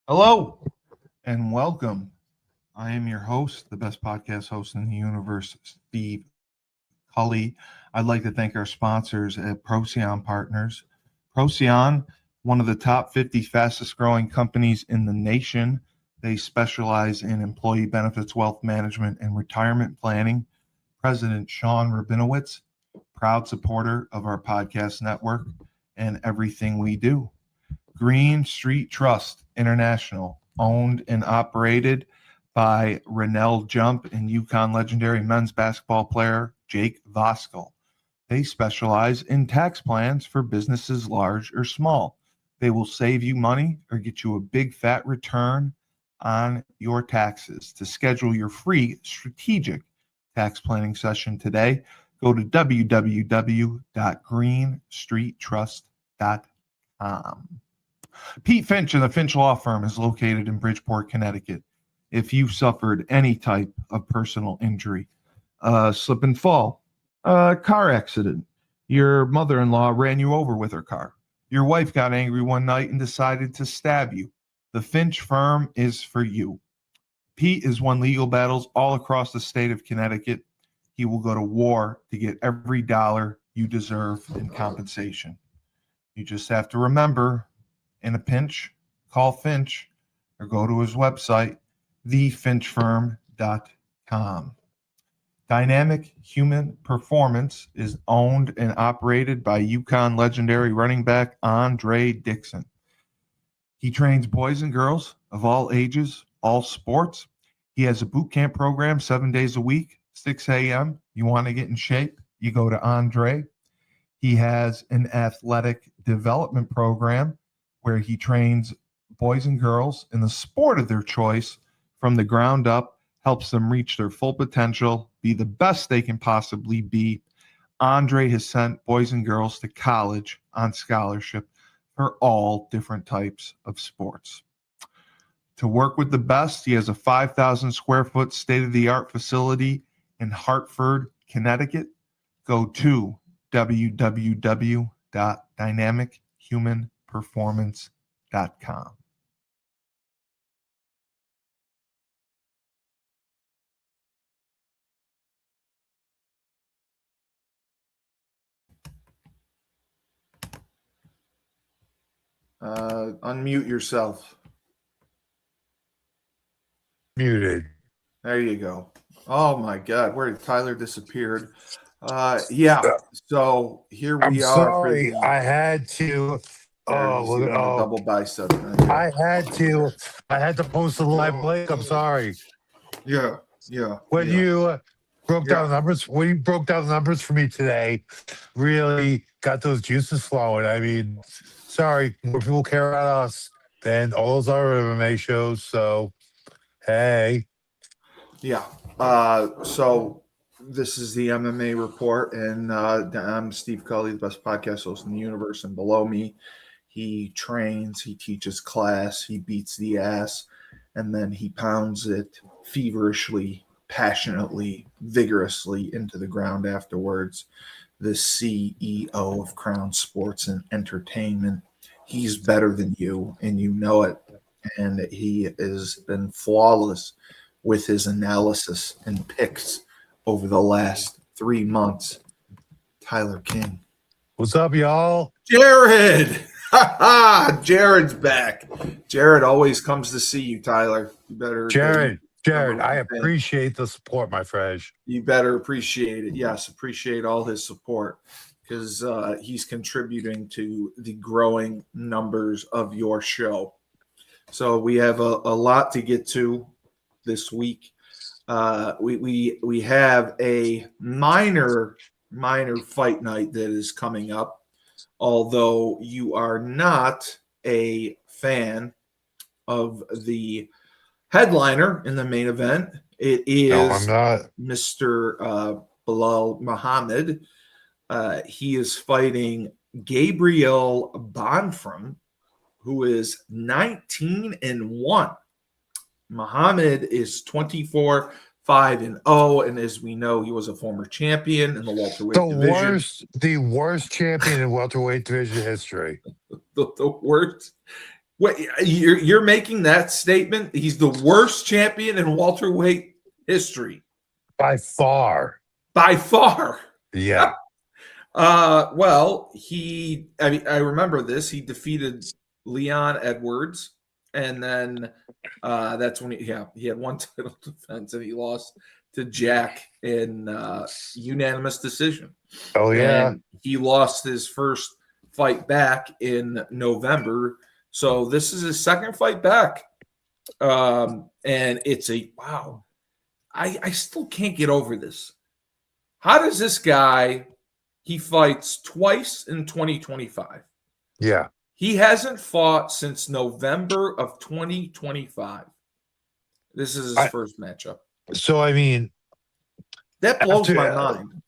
Hello and welcome. I am your host, the best podcast host in the universe, Steve Cully. I'd like to thank our sponsors at Procyon Partners. Procyon, one of the top 50 fastest growing companies in the nation. They specialize in employee benefits, wealth management, and retirement planning. President Sean Rabinowitz, proud supporter of our podcast network and everything we do. Green Street Trust International, owned and operated by Rennell Jump and UConn legendary men's basketball player Jake Voskuhl. They specialize in tax plans for businesses large or small. They will save you money or get you a big fat return on your taxes. To schedule your free strategic tax planning session today, go to www.greenstreettrust.com. Pete Finch and the Finch Law Firm is located in Bridgeport, Connecticut. If you've suffered any type of personal injury, slip and fall, car accident, your mother-in-law ran you over with her car, your wife got angry one night and decided to stab you, the Finch Firm is for you. Pete has won legal battles all across the state of Connecticut. He will go to war to get every dollar you deserve in compensation. You just have to remember, in a pinch, call Finch or go to his website, thefinchfirm.com. Dynamic Human Performance is owned and operated by UConn legendary running back Andre Dixon. He trains boys and girls of all ages, all sports. He has a boot camp program 7 days a week, 6 a.m. You want to get in shape, you go to Andre. He has an athletic development program where he trains boys and girls in the sport of their choice from the ground up, helps them reach their full potential, be the best they can possibly be. Andre has sent boys and girls to college on scholarship for all different types of sports. To work with the best, he has a 5,000 square foot state-of-the-art facility in Hartford, Connecticut. Go to www.dynamichumanperformance.com. Unmute yourself. Muted. There you go. Oh my God, where did Tyler disappeared? Yeah. So here I'm we are. sorry. I had to. Double bicep. I had to post a live link. I'm sorry. Yeah. When you broke down the numbers, for me today, really got those juices flowing. I mean, sorry, more people care about us than all those other MMA shows. So, hey. Yeah. So this is the MMA Report, and I'm Steve Cully, the best podcast host in the universe. And below me, he trains, he teaches class, he beats the ass, and then he pounds it feverishly, passionately, vigorously into the ground afterwards. The CEO of Crown Sports and Entertainment. He's better than you, and you know it. And he has been flawless with his analysis and picks over the last 3 months. Tyler King. What's up, y'all? Jared! Jared's back. Jared always comes to see you, Tyler. You better. Jared, I appreciate the support, my friend. You better appreciate it. Yes, appreciate all his support because he's contributing to the growing numbers of your show. So we have a lot to get to this week. We have a minor fight night that is coming up. Although you are not a fan of the headliner in the main event, it is I'm not. Mr. Bilal Muhammad. He is fighting Gabriel Bonfim, who is 19-1. Muhammad is 24-5-0, and as we know, he was a former champion in the welterweight division. The worst champion in welterweight division history. The worst Wait, you're making that statement? He's the worst champion in welterweight history by far. by far. Yeah. Well, I remember this. He defeated Leon Edwards, and then that's when he had one title defense, and he lost to Jack in unanimous decision. Oh yeah. And he lost his first fight back in November. So this is his second fight back. And it's wow. I still can't get over this. How does this guy, he fights twice in 2025. Yeah. He hasn't fought since November of 2025. This is his first matchup. So, I mean, that blows my mind.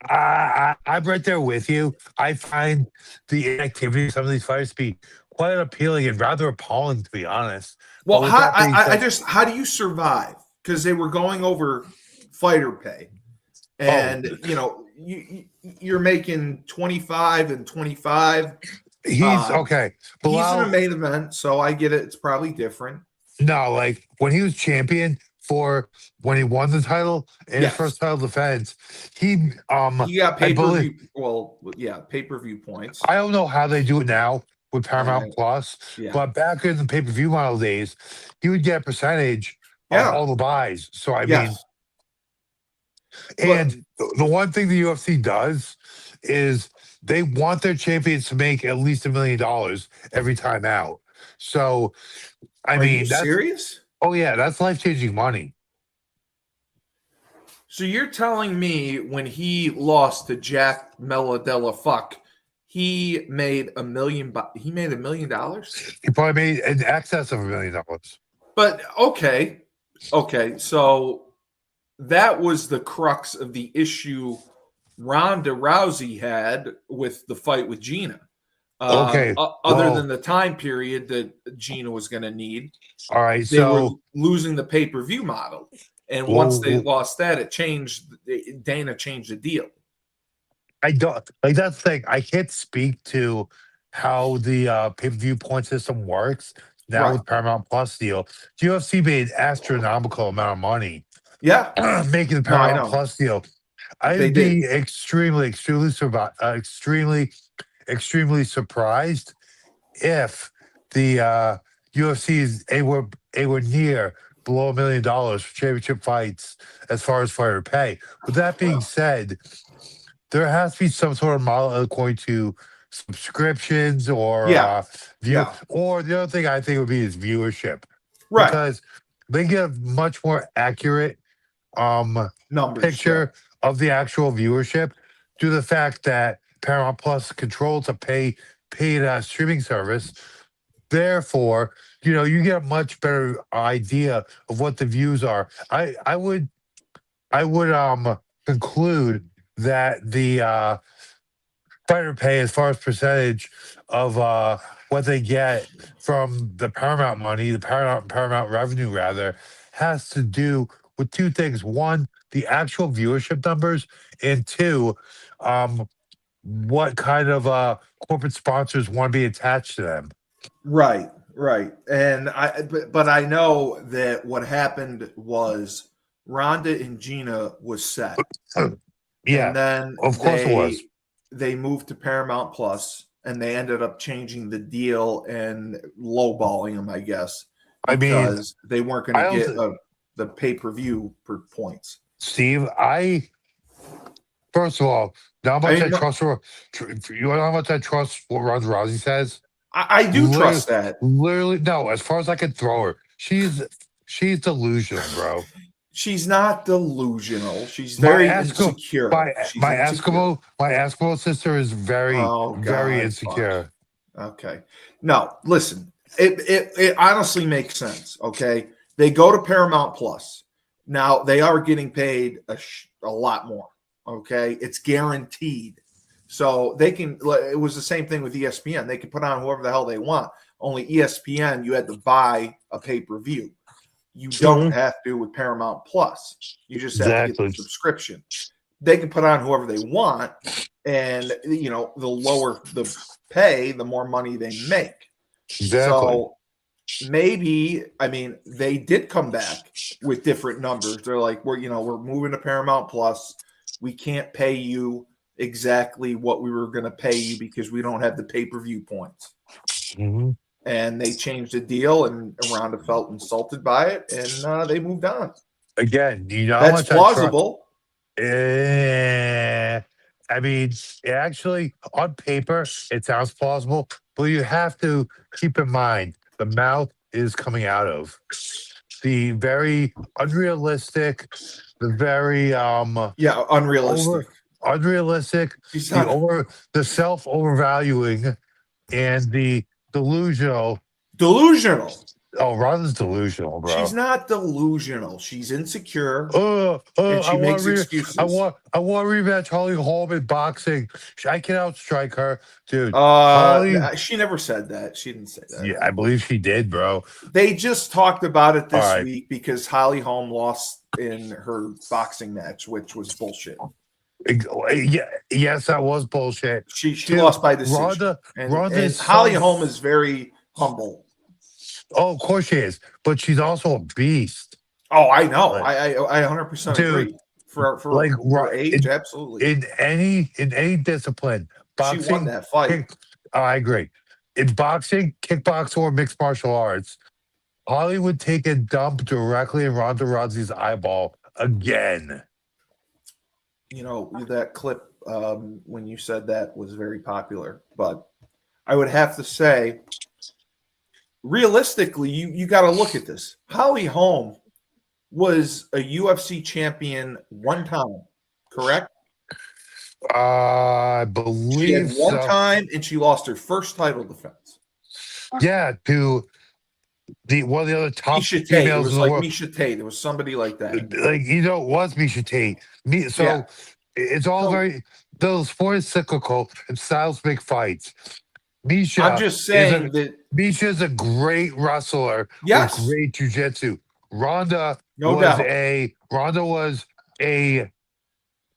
I'm right there with you. I find the inactivity of some of these fighters to be quite appealing and rather appalling, to be honest. Well, how do you survive? Because they were going over fighter pay, and you're making 25 and 25. He's okay. He's in a main event, so I get it. It's probably different. No, like when he was champion when he won the title in his first title defense, he got pay-per-view. Well, yeah, pay-per-view points. I don't know how they do it now with Paramount Plus, but back in the pay-per-view model days, he would get a percentage of all the buys. So I mean, and the one thing the UFC does is they want their champions to make at least $1 million every time out. So I mean, that's serious. Oh yeah, that's life-changing money. So you're telling me when he lost to Jack Melodella he made $1 million? He made $1 million? He probably made in excess of $1 million. But okay. So that was the crux of the issue Ronda Rousey had with the fight with Gina. Other than the time period that Gina was going to need. All right, they were losing the pay-per-view model. And once they lost that, Dana changed the deal. I don't like that's the thing. I can't speak to how the pay-per-view point system works now with Paramount Plus deal. UFC made astronomical amount of money. Yeah. Making the Paramount Plus deal. I'd be extremely surprised if the UFC is anywhere near below $1 million for championship fights as far as fighter pay. With that being said, there has to be some sort of model according to subscriptions or or the other thing I think would be is viewership. Right. Because they get a much more accurate numbers picture of the actual viewership due to the fact that Paramount Plus controls a paid streaming service. Therefore, you get a much better idea of what the views are. I would conclude that the fighter pay, as far as percentage of what they get from the Paramount money, the Paramount revenue rather, has to do with two things: one, the actual viewership numbers, and two, what kind of corporate sponsors want to be attached to them. Right. And I know that what happened was Ronda and Gina was set. Yeah. And then of course it was. They moved to Paramount Plus and they ended up changing the deal and lowballing them, I guess. Because they weren't going to get the pay-per-view per points. Steve, first of all, how much I trust what Ronda Rousey says? I do trust that. Literally, no. As far as I can throw her, she's delusional, bro. She's not delusional. She's very insecure. My Eskimo sister is very insecure. Okay. No, listen. It honestly makes sense. Okay, they go to Paramount Plus. Now they are getting paid a lot more. Okay, it's guaranteed. So they can. It was the same thing with ESPN. They can put on whoever the hell they want. Only ESPN, you had to buy a pay-per-view. You don't have to with Paramount Plus. You just have to get the subscription. They can put on whoever they want, and the lower the pay, the more money they make. Exactly. So maybe, I mean, they did come back with different numbers. They're like, we're moving to Paramount Plus. We can't pay you exactly what we were going to pay you because we don't have the pay-per-view points. Mhm. And they changed the deal, and Ronda felt insulted by it, and they moved on. Again, you know how That's much I try. plausible. I mean, actually, on paper, it sounds plausible, but you have to keep in mind the mouth is coming out of the very unrealistic, the very Yeah, unrealistic. unrealistic, She's not the self overvaluing, and the delusional. delusional. Oh, Ron's delusional, bro. She's not delusional. She's insecure, and I she makes want excuses. I want rematch Holly Holm in boxing. I can outstrike her, dude. She never said that. She didn't say that. Yeah, I believe she did, bro. They just talked about it this All right. week because Holly Holm lost in her boxing match, which was bullshit. Yeah, yes, that was bullshit. She Dude, lost by decision. Ronda And Holly Holm is very humble. Oh, of course she is, but she's also a beast. Oh, I know. Like, I 100% agree. For her age, absolutely. In any discipline, boxing, she won that fight. I agree. In boxing, kickboxing, or mixed martial arts, Holly would take a dump directly in Ronda Rousey's eyeball again. You know, that clip when you said that was very popular, but I would have to say, realistically, you got to look at this. Holly Holm was a UFC champion one time, correct? I believe she had one so. time, and she lost her first title defense. Yeah, to one of the other top Misha Tate. females It was in the like world. Misha Tate. It was somebody like that. Like, it was Misha Tate. It's all very, those sports cyclical and styles make fights. Misha, I'm just saying that Misha's a great wrestler. Yes. With great jujitsu. Ronda No was doubt. a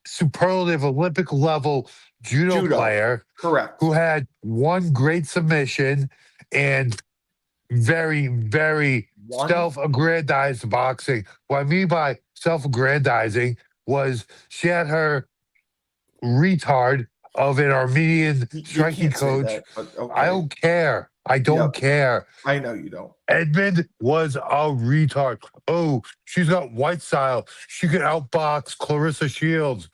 superlative Olympic level judo player. Correct. Who had one great submission and very, very self-aggrandized boxing. What I mean by self-aggrandizing was she had her retard of an Armenian striking coach. Okay. I don't care. I don't care. I know you don't. Edmund was a retard. Oh, she's got white style. She could outbox Clarissa Shields.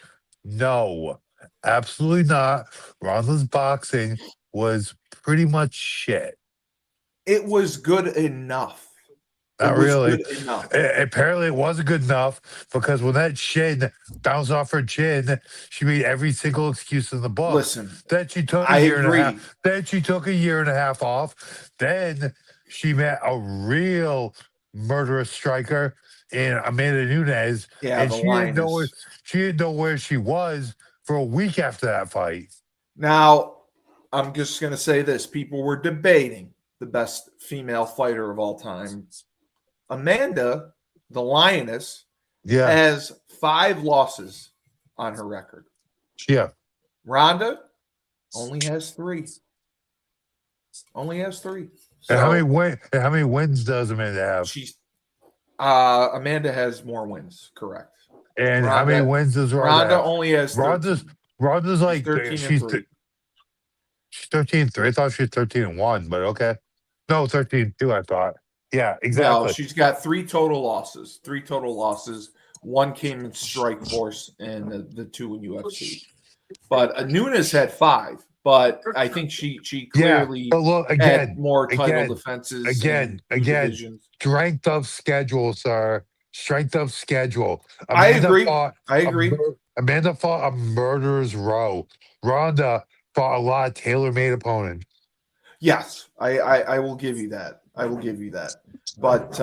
No, absolutely not. Ronda's boxing was pretty much shit. It was good enough. Not really. Apparently, it wasn't good enough because when that shin bounced off her chin, she made every single excuse in the book. Listen, then she took a year and a half. Then she took a year and a half off. Then she met a real murderous striker in Amanda Nunes. Yeah, and she didn't know where she was for a week after that fight. Now, I'm just going to say this. People were debating the best female fighter of all time. Amanda, the Lioness, has 5 losses on her record. Yeah. Ronda only has 3. So, and how many wins does Amanda have? Amanda has more wins, correct. And how many wins does Ronda have? Only has 13. Ronda's like 13 she's 13-3. I thought she was 13-1, but okay. No, 13-2, I thought. Yeah, exactly. No, she's got 3 total losses. 3 total losses. 1 came in Strikeforce and the 2 in UFC. But Nunes had 5. But I think she clearly had more title defenses. Again, strength of schedule, sir. Strength of schedule. I agree. Amanda fought a murderer's row. Ronda fought a lot of tailor-made opponents. Yes, I will give you that. But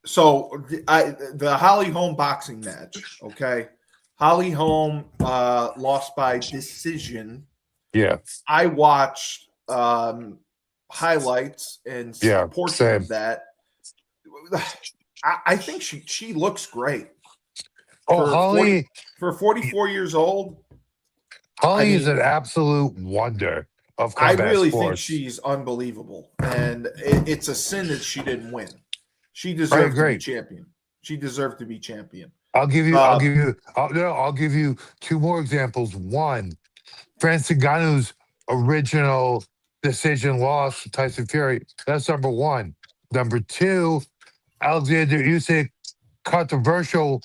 so the Holly Holm boxing match, okay? Holly Holm lost by decision. Yeah. I watched highlights and portion of that. I think she looks great. Holly, for 44 years old. Holly is an absolute wonder. of I combat really sports. think she's unbelievable, and it's a sin that she didn't win. She I deserved to be agree. champion. She deserved to be champion. I'll give you 2 more examples. One, Francis Ngannou's original decision loss to Tyson Fury. That's number 1. Number 2, Alexander Usyk controversial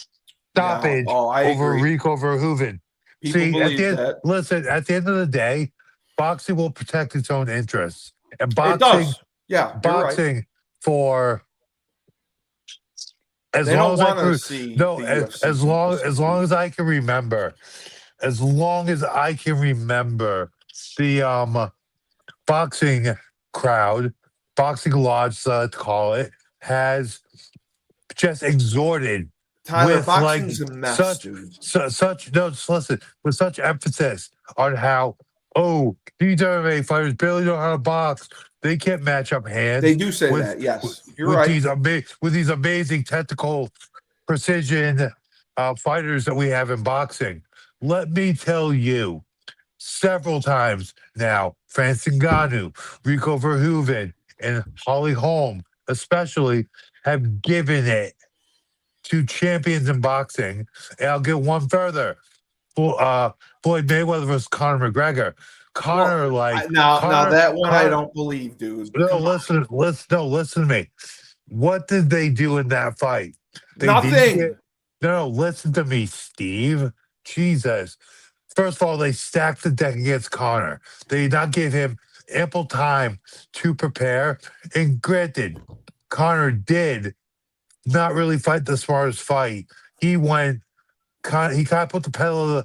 stoppage I over agree. Rico Verhoeven. People See, believe that. listen, at the end of the day, boxing will protect its own interests. And It does. Yeah, you're right. boxing for as They long don't as I want to can see no the as, UFC as long people as long succeed. as I can remember, as long as I can remember, the boxing crowd, boxing lodge, let's call it, has just exhorted Tyler, with like boxing's a mess, dude. such no just listen with such emphasis on how these MMA fighters barely know how to box. They can't match up hands. They do say with, that. Yes, with, you're with right. these amazing technical precision fighters that we have in boxing. Let me tell you, several times now, Francis Ngannou, Rico Verhoeven, and Holly Holm, especially, have given it to champions in boxing. And I'll get one further. Floyd Mayweather versus Connor McGregor. Now that one I don't believe, dude. No, listen to me. What did they do in that fight? Nothing. No, listen to me, Steve. Jesus. First of all, they stacked the deck against Connor. They did not give him ample time to prepare. And granted, Connor did not really fight the smartest fight. He kind of put the pedal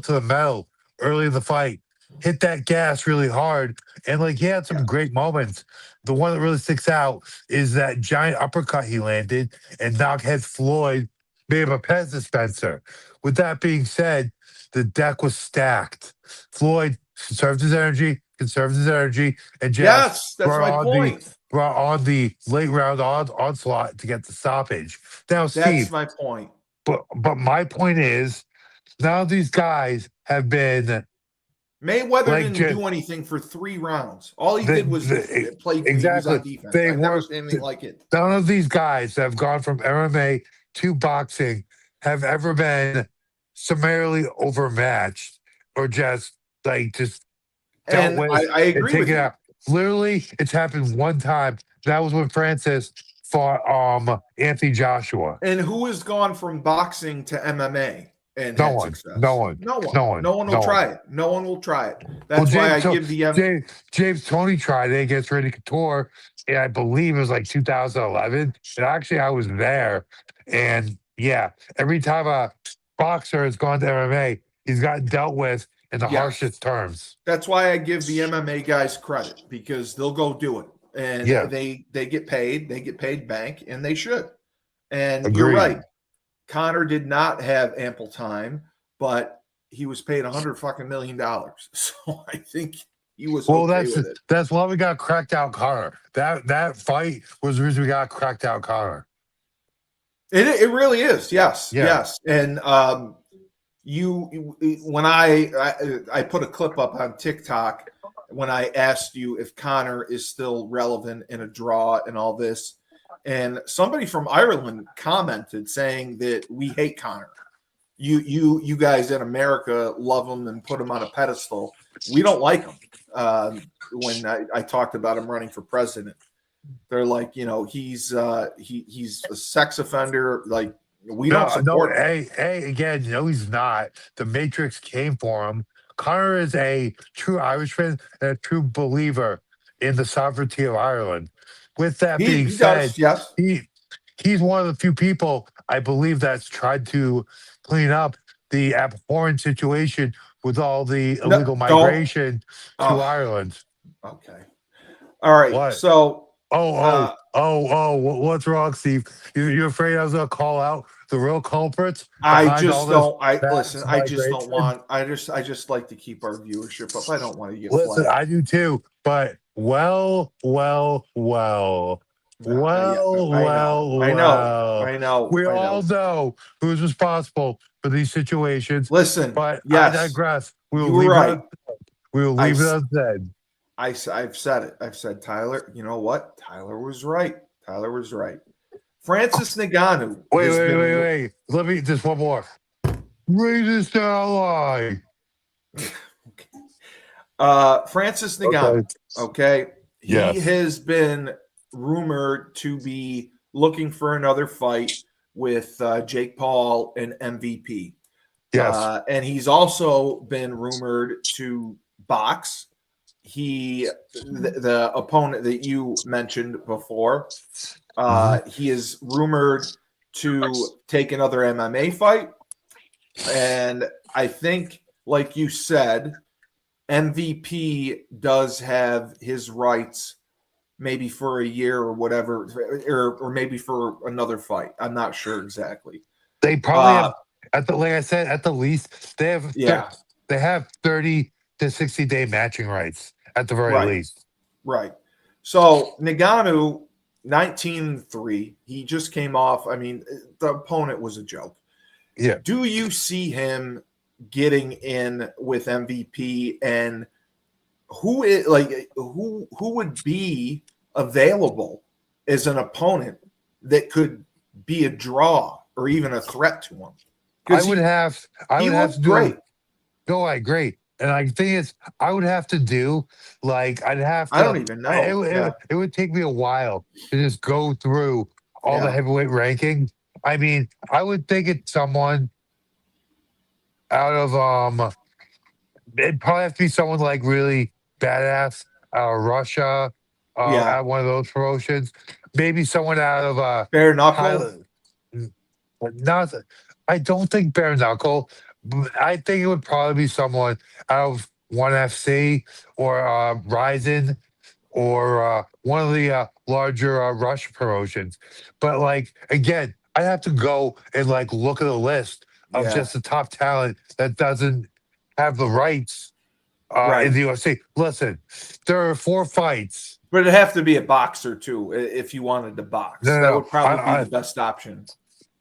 to the metal early in the fight, hit that gas really hard, and he had some great moments. The one that really sticks out is that giant uppercut he landed and knockhead Floyd made him a Pez dispenser. With that being said, the deck was stacked. Floyd conserved his energy, and just That's my point. brought on the late round onslaught to get the stoppage. Now, Steve, that's my point. But my point is, none of these guys have been. Mayweather didn't do anything for 3 rounds. All he did was play exactly on defense. I've never seen anything like it. None of these guys that have gone from MMA to boxing have ever been summarily overmatched or just dealt with. I agree with you. Out. Literally, it's happened one time. That was when Francis fought Anthony Joshua. And who has gone from boxing to MMA and no had one, success? No one will try it. No one will try it. That's why I give the James Toney tried it against Randy Couture, and I believe it was 2011. And actually, I was there. And every time a boxer has gone to MMA, he's gotten dealt with in the harshest terms. That's why I give the MMA guys credit, because they'll go do it. And they get paid bank, and they should. And Agreed. You're right. Connor did not have ample time, but he was paid $100 million. So I think he was okay with it. That's why we got cracked out Connor. That fight was the reason we got cracked out Connor. It really is. Yes. And when I put a clip up on TikTok when I asked you if Connor is still relevant in a draw and all this, and somebody from Ireland commented saying that we hate Connor. You guys in America love him and put him on a pedestal. We don't like him. When I talked about him running for president, they're like, he's a sex offender. Like, we don't support him. Hey, again, he's not. The Matrix came for him. Connor is a true Irishman and a true believer in the sovereignty of Ireland. With that being said, he's one of the few people, I believe, that's tried to clean up the abhorrent situation with all the illegal migration to Ireland. Okay. All right. What? So. What's wrong, Steve? You afraid I was going to call out the real culprits? I just don't want. I just like to keep our viewership up. I don't want to get flagged. I do too. But I know. We all know who's responsible for these situations. Listen, but I digress. You were right. We will leave it unsaid. I've said it. I've said Tyler. You know what? Tyler was right. Francis Ngannou. Wait. Let me just one more. Greatest ally. Francis Ngannou. Okay. He Yes. has been rumored to be looking for another fight with Jake Paul and MVP. Yes. And he's also been rumored to box. The opponent that you mentioned before, he is rumored to take another MMA fight. And I think, like you said, MVP does have his rights maybe for a year or whatever, or maybe for another fight. I'm not sure exactly. They probably have, like I said, at the least, they have 30 to 60-day matching rights at the very least. Right. So Ngannou, 19-3, he just came off. I mean, the opponent was a joke. Yeah. Do you see him getting in with MVP, and who would be available as an opponent that could be a draw or even a threat to him? I would have to do great. No, I agree. And I think I would have to do I don't even know. It would take me a while to just go through all the heavyweight rankings. I mean, I would think it's someone out of it'd probably have to be someone like really badass out of Russia, at one of those promotions. Maybe someone out of bare knuckle. I don't think bare knuckle. I think it would probably be someone out of ONE FC or Ryzen or one of the larger Rush promotions. But again, I'd have to go and look at the list of just the top talent that doesn't have the rights in the UFC. Listen, there are 4 fights. But it'd have to be a boxer too if you wanted to box. That would probably be the best option.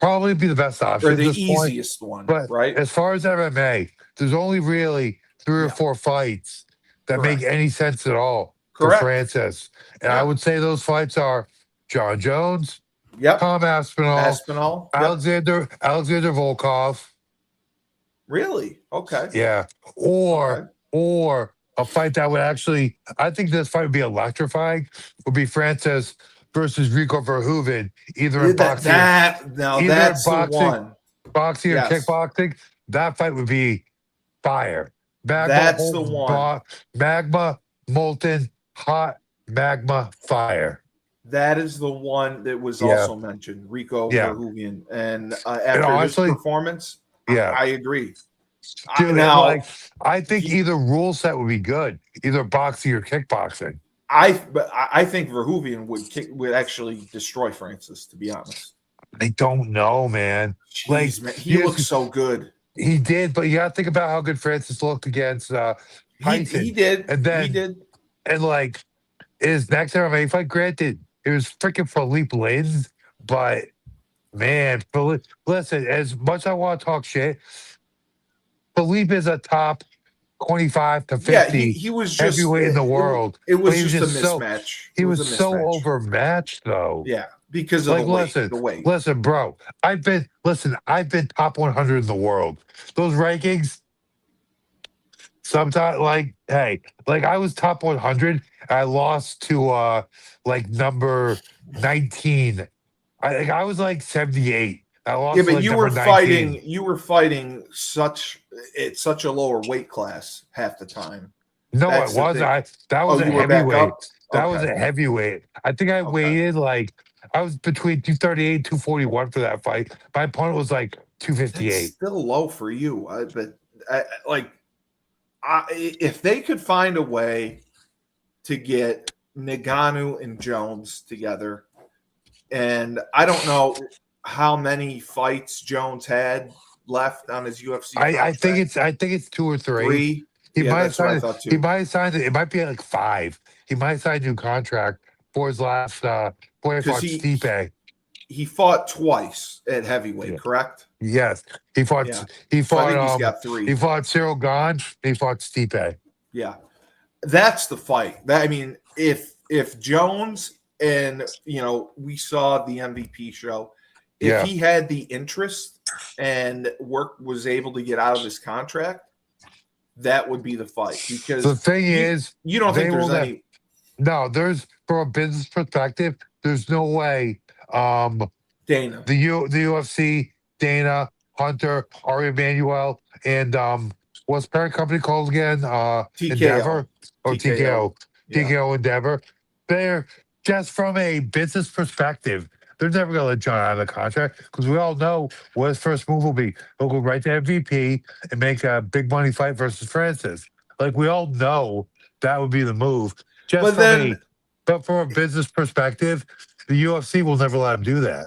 Probably be the best option. Or the easiest one, but right? As far as MMA, there's only really 3 or 4 fights that make any sense at all for Francis. And I would say those fights are John Jones, Tom Aspinall, Alexander Volkov. Really? Okay. Yeah. Or a fight that would actually, I think this fight would be electrifying, would be Francis versus Rico Verhoeven, either in boxing. That's the one. Boxing or kickboxing. That fight would be fire. That's the one. Magma, molten, hot magma, fire. That is the one that was also mentioned, Rico Verhoeven. And after his performance, I agree. Dude, I think either rule set would be good, either boxing or kickboxing. I think Verhoeven would actually destroy Francis, to be honest. I don't know, man. Jeez, man. He looks so good. He did, but you got to think about how good Francis looked against Tyson. He did. And then, he did. And his next MMA fight, granted, it was freaking Philippe Lins, but man, listen, as much as I want to talk shit, Philippe is a top 25 to 50 he was just heavyweight in the world. It was just a mismatch. He was so overmatched, though. Yeah, because of the weight. Listen, bro. I've been top 100 in the world. Those rankings, sometimes I was top 100. I lost to number 19. I was 78. I lost. But you were fighting. You were fighting at such a lower weight class half the time. No, it wasn't. That was a heavyweight. That was a heavyweight. I think I weighted I was between 238 and 241 for that fight. My opponent was 258. That's still low for you. If they could find a way to get Ngannou and Jones together, and I don't know how many fights Jones had left on his UFC. I think it's 2 or 3. He might have signed it. He might have signed it. It might be 5. He might have signed a new contract for his last before he fought Stipe. He fought twice at heavyweight, correct? Yes. He fought I think he's got 3. He fought Cyril Gane, he fought Stipe. Yeah. That's the fight. That I mean, if Jones and we saw the MVP show, if Yeah. he had the interest and work was able to get out of his contract, that would be the fight. The Because thing is, you don't they think there's will not. any No, there's from a business perspective, there's no way. Dana. The UFC, Dana, Hunter, Ari Emanuel, and what's the parent company called again? TKO. Endeavor or TKO. TKO, Yeah. TKO Endeavor. They're just from a business perspective. They're never going to let John out of the contract because we all know what his first move will be. He'll go right to MVP and make a big money fight versus Francis. Like we all know that would be the move. But from a business perspective, the UFC will never let him do that.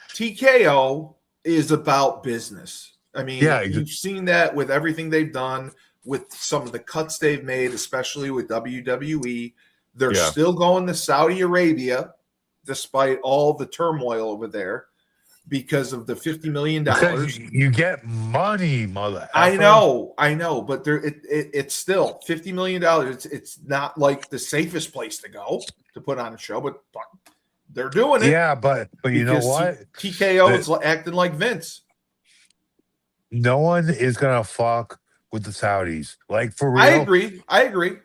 TKO is about business. I mean, Yeah, you've seen that with everything they've done, with some of the cuts they've made, especially with WWE. They're still going to Saudi Arabia, despite all the turmoil over there, because of the $50 million. Because you get money, mother. I know, but it's still $50 million. It's not like the safest place to go to put on a show, but they're doing it. Yeah, but you know what? TKO is acting like Vince. No one is gonna fuck with the Saudis. Like for real. I agree.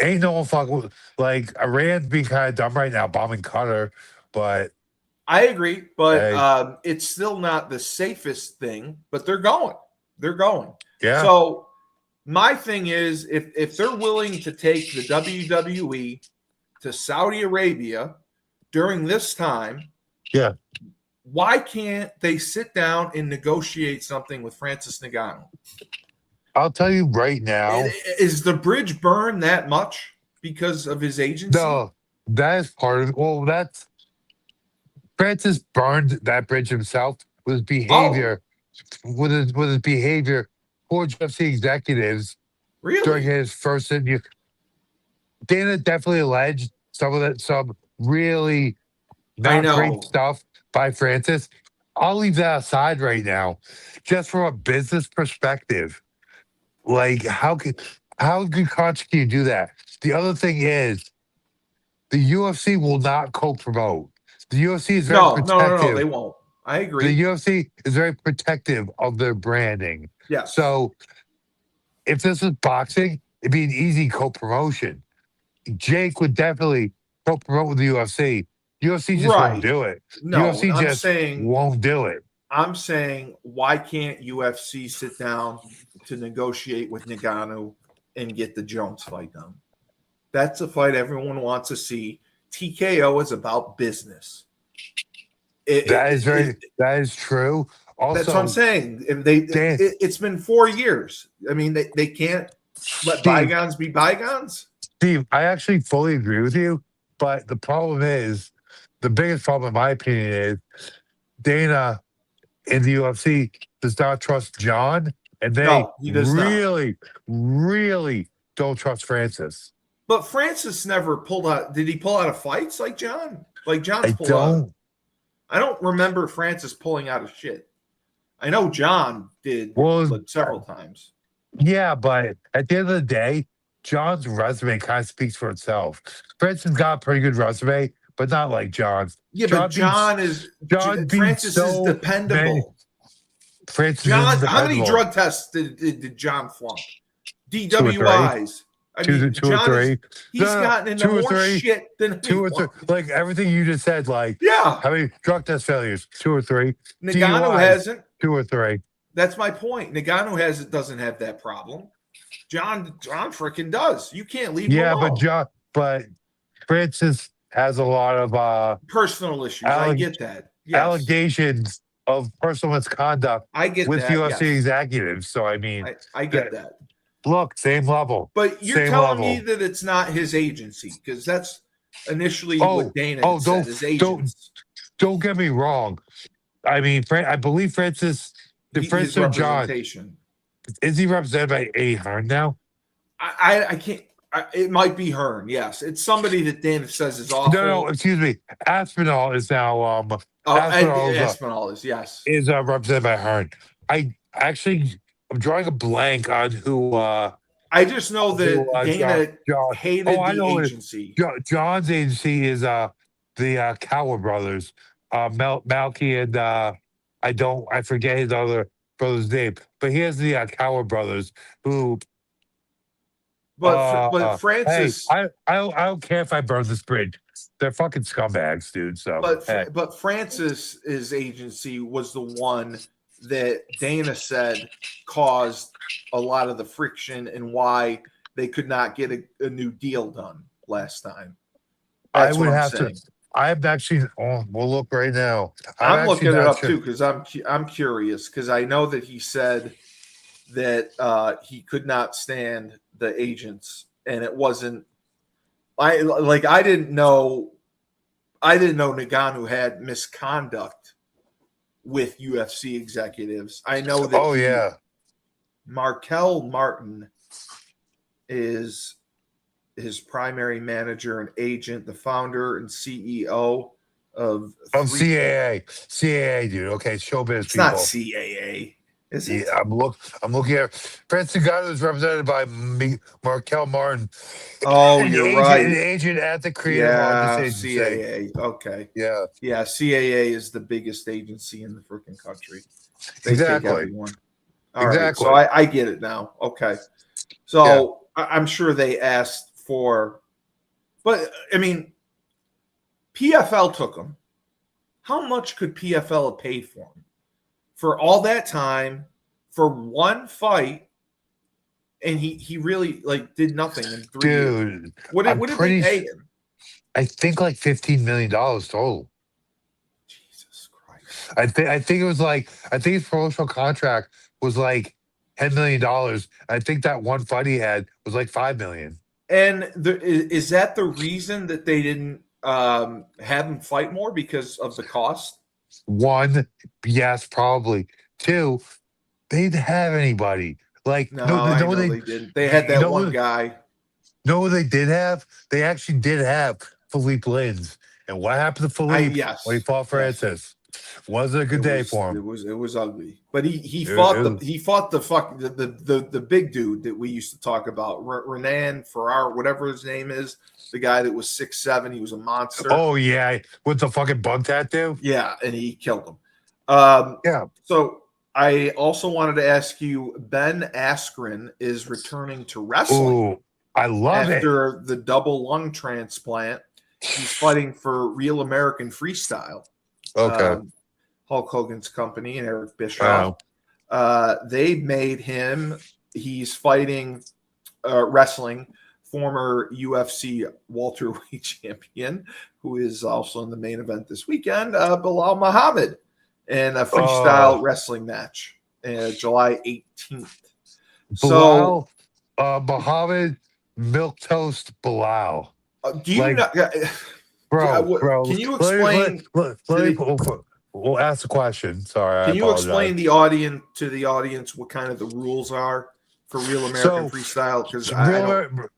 Ain't no one fuck with like Iran's being kind of dumb right now, bombing Qatar, but I agree. But it's still not the safest thing. But they're going. Yeah. So my thing is, if they're willing to take the WWE to Saudi Arabia during this time, yeah, why can't they sit down and negotiate something with Francis Ngannou? I'll tell you right now. Is the bridge burned that much because of his agency? No, that is part of it. Well, that's Francis burned that bridge himself with his behavior, with his behavior towards UFC executives during his first interview. Dana definitely alleged some really not great stuff by Francis. I'll leave that aside right now. Just from a business perspective, like how good conscious can you do that? The other thing is the UFC will not co-promote. The UFC is very protective. No, they won't. I agree. The UFC is very protective of their branding. Yeah. So if this was boxing, it'd be an easy co-promotion. Jake would definitely co-promote with the UFC. UFC just won't do it. No, UFC won't do it. I'm saying, why can't UFC sit down to negotiate with Ngannou and get the Jones fight done? That's a fight everyone wants to see. TKO is about business. That is true. Also, that's what I'm saying. It's been 4 years. I mean, they can't let bygones be bygones. Steve, I actually fully agree with you, but the problem is, the biggest problem, in my opinion, is Dana in the UFC does not trust John, and they really don't trust Francis. But Francis never pulled out. Did he pull out of fights like John? Like John's pulled out. I don't remember Francis pulling out of shit. I know John did several times. Yeah, but at the end of the day, John's resume kind of speaks for itself. Francis got a pretty good resume, but not like John's. Yeah, but Francis is dependable. How many drug tests did John flunk? DWIs. Two or three. He's gotten into more shit than 2 or 3. Like everything you just said, like how many drug test failures? 2 or 3. Ngannou hasn't. 2 or 3. That's my point. Ngannou doesn't have that problem. John freaking does. You can't leave him alone. But Francis has a lot of personal issues. I get that. Yes. Allegations of personal misconduct with UFC executives. So I mean, I get that. Look, same level. But you're telling me that it's not his agency, because that's initially what Dana said, his agents. Don't get me wrong. I mean, I believe Francis, Francis or John, is he represented by Eddie Hearn now? I can't. It might be Hearn. Yes, it's somebody that Dana says is awful. No, excuse me. Aspinall is now. Aspinall is represented by Hearn. I'm drawing a blank on who I just know that Dana John. hated Oh, I the know it. agency. John's agency is the Cower brothers, Malky and I forget his other brother's name, but he has the Cower brothers who. But Hey, Francis, I don't care if I burn this bridge. They're fucking scumbags, dude. So hey. but Francis's agency was the one that Dana said caused a lot of the friction and why they could not get a new deal done last time. That's I would what I'm have saying. to. I'm actually. Oh, we'll look right now. I'm actually looking it not up sure. too because I'm curious because I know that he said that he could not stand the agents and it wasn't. I didn't know Nagano had misconduct with UFC executives. I know that Oh yeah. Markel Martin is his primary manager and agent, the founder and CEO of CAA, dude. Okay, showbiz It's people. not CAA, is it? Yeah, I'm looking at Prince Ngannou is represented by Markel Martin. Oh, an you're agent, right. An agent at the creative Yeah, artist agency. CAA. Okay. Yeah. Yeah, CAA is the biggest agency in the freaking country. They Exactly. take everyone. All right. Exactly. So I get it now. Okay. So I'm sure they asked for, but I mean, PFL took him. How much could PFL have paid for him for all that time for one fight? And he really did nothing in 3 years. Dude, What did they pay him? I think like $15 million total. Jesus Christ. I think it was I think his promotional contract was like $10 million. I think that one fight he had was like $5 million. And is that the reason that they didn't have him fight more because of the cost? One, yes, probably. Two, they didn't have anybody. I know they didn't. They had that one guy. No, they did have. They actually did have Philippe Lins. And what happened to Philippe when he fought Francis? Wasn't a good day for him. It was ugly. But he fought the big dude that we used to talk about, Renan Ferrar, whatever his name is, the guy that was 6'7". He was a monster. Oh yeah, with the fucking bug tattoo. Yeah, and he killed him. Yeah. So I also wanted to ask you, Ben Askren is returning to wrestling. Ooh, I love it. After the double lung transplant, he's fighting for Real American Freestyle. Okay. Hulk Hogan's company and Eric Bischoff. They made him. He's fighting, wrestling former UFC welterweight champion, who is also in the main event this weekend, Bilal Muhammad, in a freestyle wrestling match, July 18th. Bilal, Muhammad, Milquetoast Bilal. Do you know, bro? Can you explain? We'll ask the question. Sorry. Can you explain the audience what kind of the rules are for Real American Freestyle? Because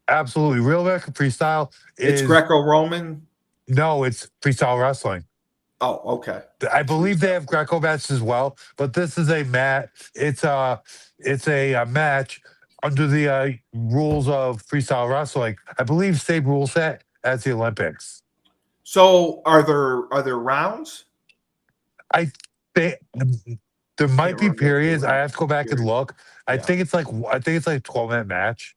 absolutely, Real American Freestyle it's Greco-Roman. No, it's freestyle wrestling. Oh, okay. I believe they have Greco matches as well, but this is a match. It's a match under the rules of freestyle wrestling. I believe same rule set as the Olympics. So are there rounds? I think there might be periods. I have to go back and look. I think it's like 12-minute match.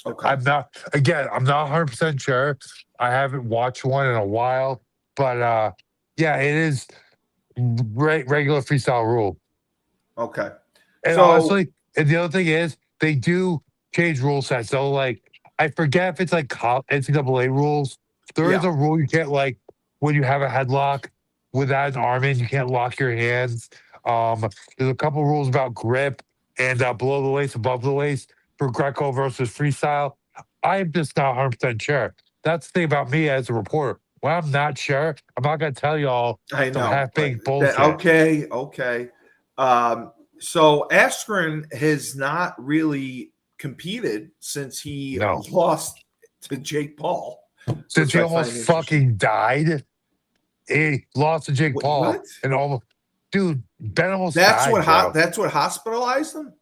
Okay. I'm not 100% sure. I haven't watched one in a while, but yeah, it is regular freestyle rule. Okay. And honestly, and the other thing is they do change rule sets. So I forget if it's like NCAA rules. There is a rule you can't when you have a headlock without an arm in, you can't lock your hands. There's a couple rules about grip and below the waist, above the waist for Greco versus freestyle. I'm just not 100% sure. That's the thing about me as a reporter. When I'm not sure, I'm not going to tell y'all some half-baked bullshit. Okay. So Askren has not really competed since he lost to Jake Paul. Since he almost fucking died. He lost to Jake Paul. What? And almost, dude, Ben almost died. That's what hospitalized him?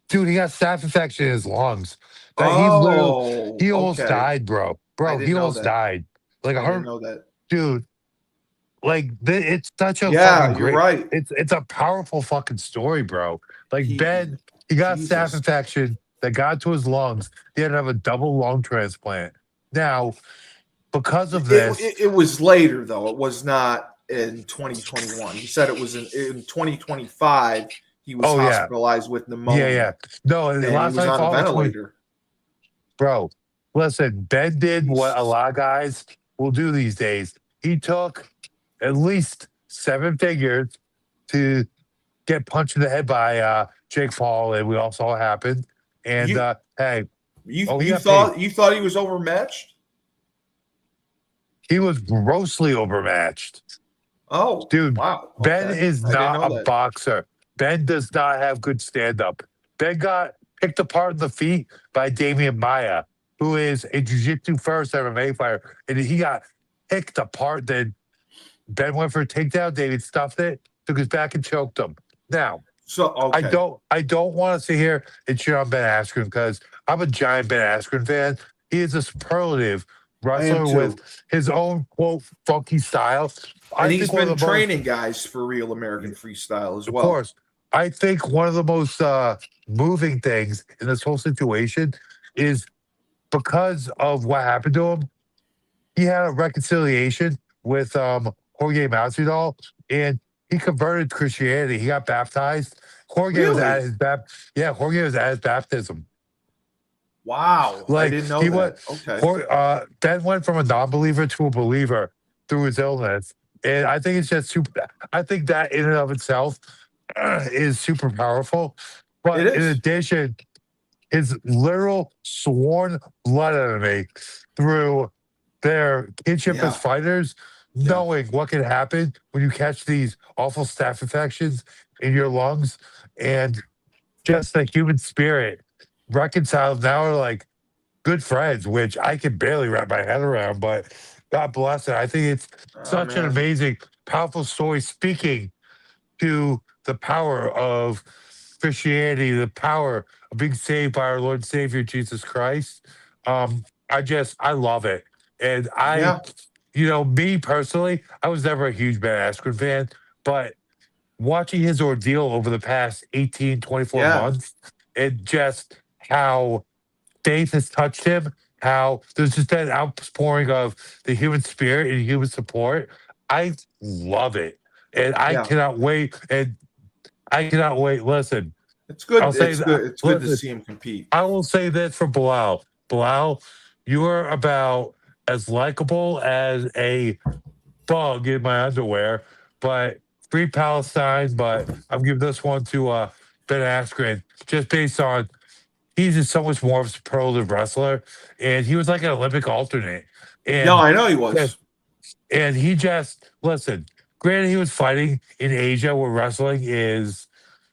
Dude, he got staph infection in his lungs. That Oh, he almost okay. died, bro. I Bro, he didn't know almost that. died. Like I didn't her, know that. dude. Like it's such a Yeah, fucking you're great. right. It's a powerful fucking story, bro. Like He Ben, he got a staph Jesus. infection that got to his lungs. He had to have a double lung transplant. Now, because of this, It was later though. It was not in 2021. He said it was in 2025. He was oh yeah, hospitalized with yeah, pneumonia yeah. No, and he last was I on a saw it was 20. ventilator. Bro, listen, Ben did what a Jesus. lot of guys will do these days. He took at least 7 figures to get punched in the head by Jake Paul, and we all saw what happened. And You hey, oh, he you got paid. thought he was overmatched? He was grossly overmatched. Oh, Dude, wow. Ben Okay. is I didn't not know a that. boxer. Ben does not have good stand up. Ben got picked apart in the feet by Damian Maya, who is a jiu jitsu first MMA fighter. And he got picked apart. Then Ben went for a takedown. David stuffed it, took his back and choked him. Now, So okay. I don't want to sit here and cheer on Ben Askren because I'm a giant Ben Askren fan. He is a superlative I am wrestler with too. his own quote funky style. And I he's think one been of the most, training guys for Real American Freestyle as of well. course, I think one of the most moving things in this whole situation is because of what happened to him. He had a reconciliation with Jorge Masvidal, and he converted to Christianity. He got baptized. Jorge was at Really? his Jorge was at his baptism. Wow. I Like didn't know he went, that. Okay. Ben went from a non-believer to a believer through his illness, and I think it's just super. I think that in and of itself is super powerful. It But in is. addition, his literal sworn blood enemy through their kinship as Yeah. fighters, Yeah. knowing what can happen when you catch these awful staph infections in your lungs, and just the human spirit reconciled now are like good friends, which I can barely wrap my head around, but God bless it. I think it's Oh such an man. amazing, powerful story speaking to the power of Christianity, the power of being saved by our Lord and Savior Jesus Christ. I love it. And Yeah. me personally, I was never a huge Ben Askren fan, but watching his ordeal over the past 18, 24 Yeah. months, and just how faith has touched him, how there's just that outpouring of the human spirit and human support. I love it. And I Yeah. cannot wait. And I cannot wait. Listen, It's I'll good. say It's that. good. It's good to Listen, see him compete. I will say this for Bilal. Bilal, you are about as likable as a bug in my underwear, but free Palestine. But I'm giving this one to Ben Askren just based on he's just so much more of a superlative wrestler, and he was like an Olympic alternate, Yeah, and I know he yes, was. and he just listen. Granted, he was fighting in Asia where wrestling is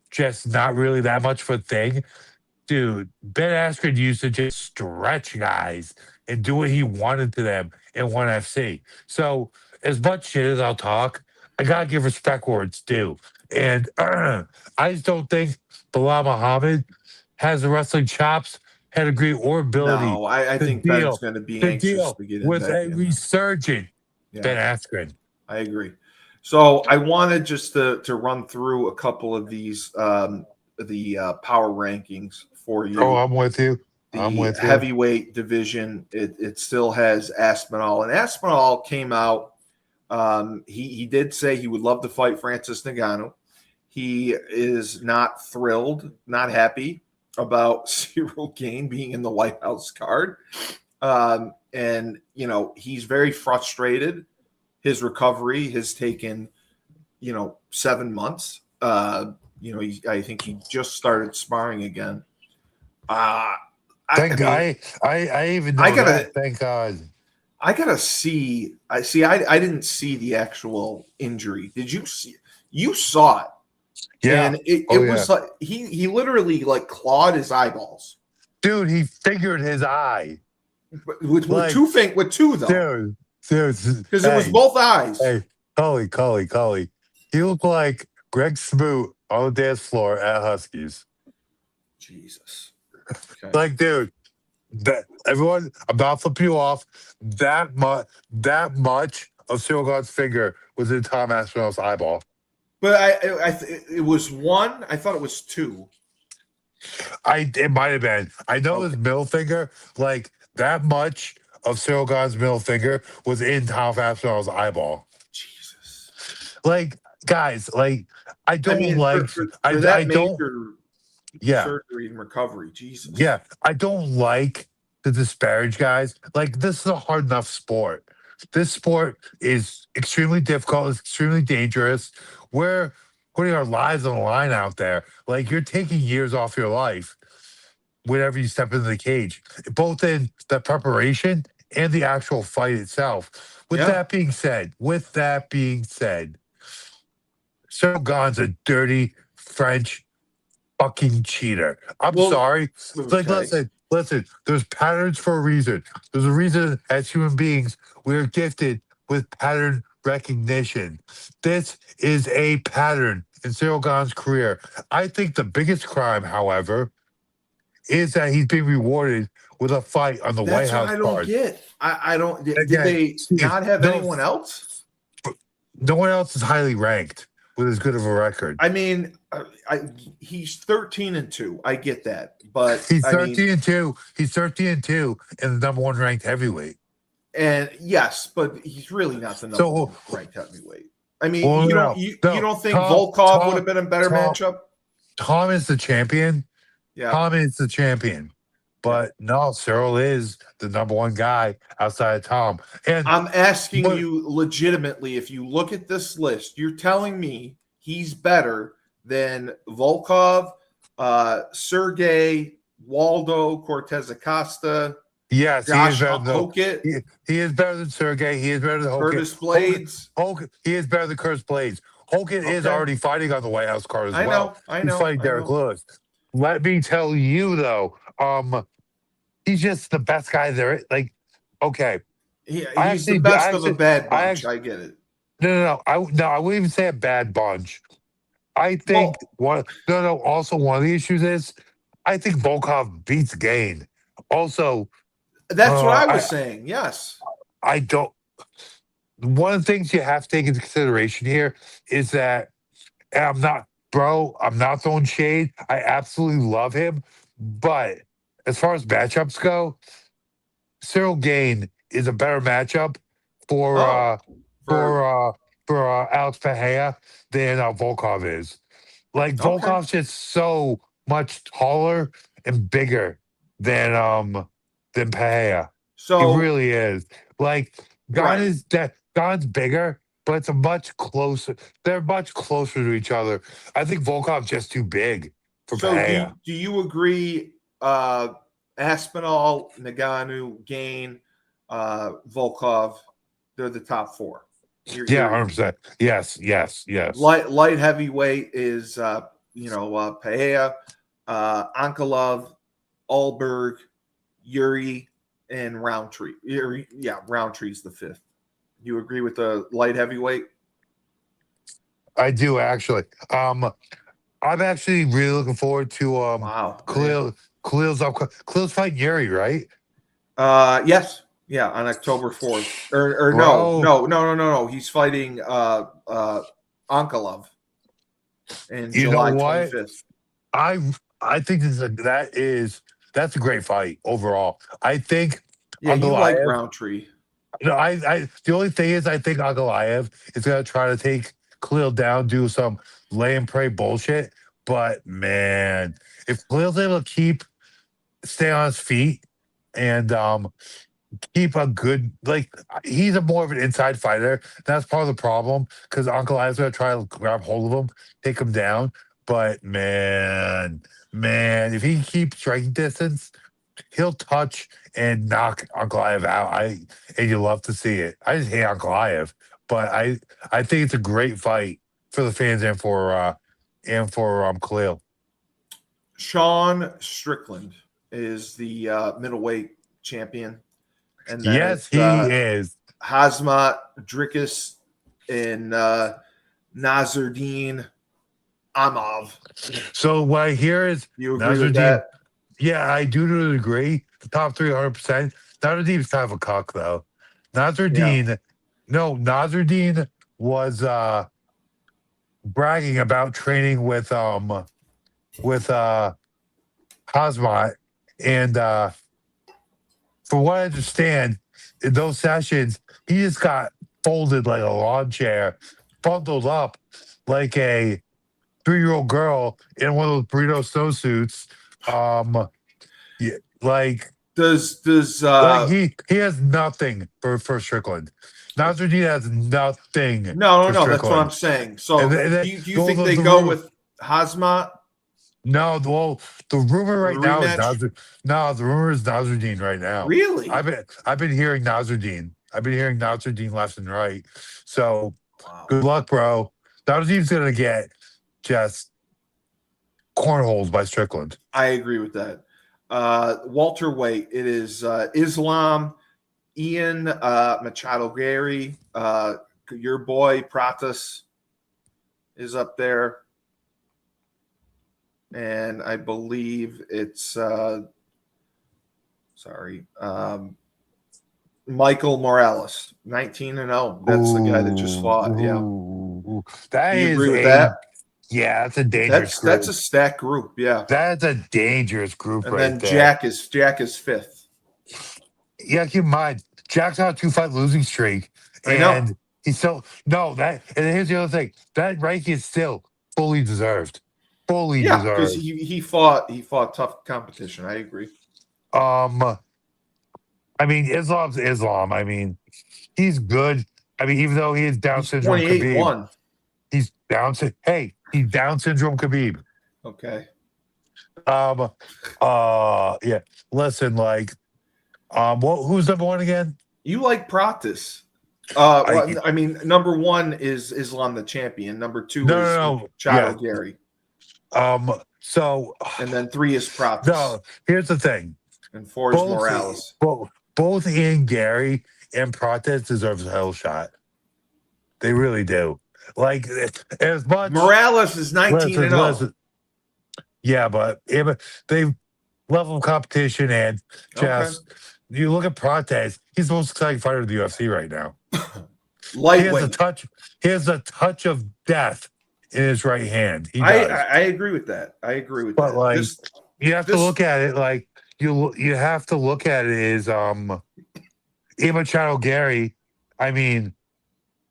just not really that much of a thing. Dude, Ben Askren used to just stretch guys and do what he wanted to them in ONE FC. So, as much shit as I'll talk, I gotta give respect where it's due. And I just don't think Bilal Muhammad has the wrestling chops, pedigree, or ability No, I to think Ben's deal going to be to anxious deal to get in with back a in now. resurgent Yeah, Ben Askren. I agree. So I wanted just to run through a couple of these the power rankings for Oh, you. I'm with you. I'm The with you. heavyweight division, it still has Aspinall, and Aspinall came out. He did say he would love to fight Francis Ngannou. He is not thrilled, not happy about Cyril Gane being in the White House card. And, he's very frustrated. His recovery has taken, 7 months. I think he just started sparring again. Uh, I Thank mean, I even I know gotta that. Thank God. I gotta see. I didn't see the actual injury. Did you see? You saw it, Yeah. and it, Oh it yeah. was like he literally like clawed his eyeballs Dude, he figured his eye. with Like, with two though, dude, dude, because it was hey, both eyes. hey, Cully. He looked like Greg Smoot on the dance floor at Huskies. Jesus. Okay. Like, dude, that everyone, I'm not flipping you off. That much of Cyril Gahn's finger was in Tom Aspinall's eyeball. But it was one. I thought it was two. It might have been. I know his middle finger, like that much of Cyril Gahn's middle finger was in Tom Aspinall's eyeball. Jesus. Like, guys, like I don't for that major yeah. surgery and recovery. Jesus. Yeah, I don't like to disparage guys. Like, this is a hard enough sport. This sport is extremely difficult. It's extremely dangerous. We're putting our lives on the line out there. Like, you're taking years off your life whenever you step into the cage, both in the preparation and the actual fight itself. With that being said, Cyril Gahn's a dirty French fucking cheater. I'm sorry. Okay. Like, listen, there's patterns for a reason. There's a reason as human beings, we're gifted with pattern recognition. This is a pattern in Cyril Gahn's career. I think the biggest crime, however, is that he's being rewarded with a fight on the White House card. That's what I don't get. I don't. Did they not have anyone else? No one else is highly ranked with as good of a record. I mean, he's 13-2. I get that, but he's 13-2. He's 13-2 in the number one ranked heavyweight. And yes, but he's really not the number one ranked heavyweight. I mean, you don't think Volkov would have been a better matchup? Tom is the champion. Yeah, Tom is the champion. But no, Cyril is the number one guy outside of Tom. And I'm asking you legitimately, if you look at this list, you're telling me he's better than Volkov, Sergey, Waldo, Cortez Acosta. Yes, Josh he is better than he is better than Sergey. He is better than Hogan. Curtis Blades. He is better than Curtis Blades. Hogan is already fighting on the White House card as well. I know. He's fighting Derek Lewis. Let me tell you though, he's just the best guy there. Like, okay. Yeah, he's the best of a bad bunch. I get it. No. I wouldn't even say a bad bunch. I think also one of the issues is I think Volkov beats Gain. Also, that's what I was saying. Yes. I don't. One of the things you have to take into consideration here is that, and I'm not throwing shade. I absolutely love him. But as far as matchups go, Cyril Gain is a better matchup for Alex Pereira than Volkov is. Like, Volkov's just so much taller and bigger than Pereira. So he really is. Like, Gahn's bigger, but it's a much closer. They're much closer to each other. I think Volkov's just too big for Pereira. Do you agree? Aspinall, Ngannou, Gain, Volkov, they're the top four. 100%. Yes. Light heavyweight is Pereira, Ankalov, Alberg, Yuri, and Roundtree. Roundtree's the fifth. You agree with the light heavyweight? I do, actually. I'm actually really looking forward to Khalil's fighting Yuri, right? Yes. Yeah, on October 4th. Or no. He's fighting Ankalov in July 25th. I think that's a great fight overall. I think you like Roundtree. No, the only thing is I think Ankalaev is gonna try to take Khalil down, do some lay and pray bullshit. But man, if Khalil's able to stay on his feet and keep a good, like, he's more of an inside fighter. That's part of the problem because Ankalaev's gonna try to grab hold of him, take him down. But man, if he keeps striking distance, he'll touch and knock Ankalaev out. And you love to see it. I just hate Ankalaev, but I think it's a great fight for the fans and for Khalil. Sean Strickland is the middleweight champion, and yes, he is. Hazmat Dricus and Nazardine Amov. So what I hear is you agree with that? Yeah, I do to a degree. The top 300%. Nasruddin's kind of a cock though. Nasruddin, no, Nasruddin was bragging about training with Hazmat, and from what I understand, in those sessions, he just got folded like a lawn chair, bundled up like a 3-year-old girl in one of those burrito snowsuits. Yeah, like Does he has nothing for Strickland. Nasruddin has nothing no, for that's what I'm Strickland. saying. So And then do you think they go with Hazmat no, well, the rumor for the right now is rematch? No, the rumor is Nasruddin right now. Really? I've been hearing Nasruddin. I've been hearing Nasruddin left and right. So Wow. good luck, bro. Nasruddin's gonna get just cornholes by Strickland. I agree with that. Walter White, it is Islam, Ian Machado Gary, your boy Pratas is up there. And I believe it's Michael Morales, 19-0. That's the guy that just fought. Yeah. That Do you is agree with that? Yeah, that's a dangerous group. That's a stacked group, yeah. That's a dangerous group and right then there. Jack is fifth. Yeah, keep in mind, Jack's on a 2-fight losing streak. I know. And he's still and here's the other thing. That rank is still fully deserved. Fully Yeah, because deserved. he fought tough competition. I agree. I mean, Islam's Islam. I mean, he's good. I mean, even though he has Down He's syndrome, Khabib, 28-1. he's he's Down syndrome, Khabib. Okay. Yeah. Listen, like, who's number one again? You like Pratis. I mean, number one is Islam the champion. Number two is Machado Gary. So and then 3 is Pratis. No, here's the thing. And 4 is Morales. Both Ian Gary and Pratis deserve a hell shot. They really do. Like, as much Morales is 19-0. Yeah, but they level of competition and just you look at Pratis, he's the most exciting fighter in the UFC right now. Lightweight. He has a touch of death in his right hand. He does. I agree with that. But like, you have to look at it like you have to look at it as Machado Gary. I mean,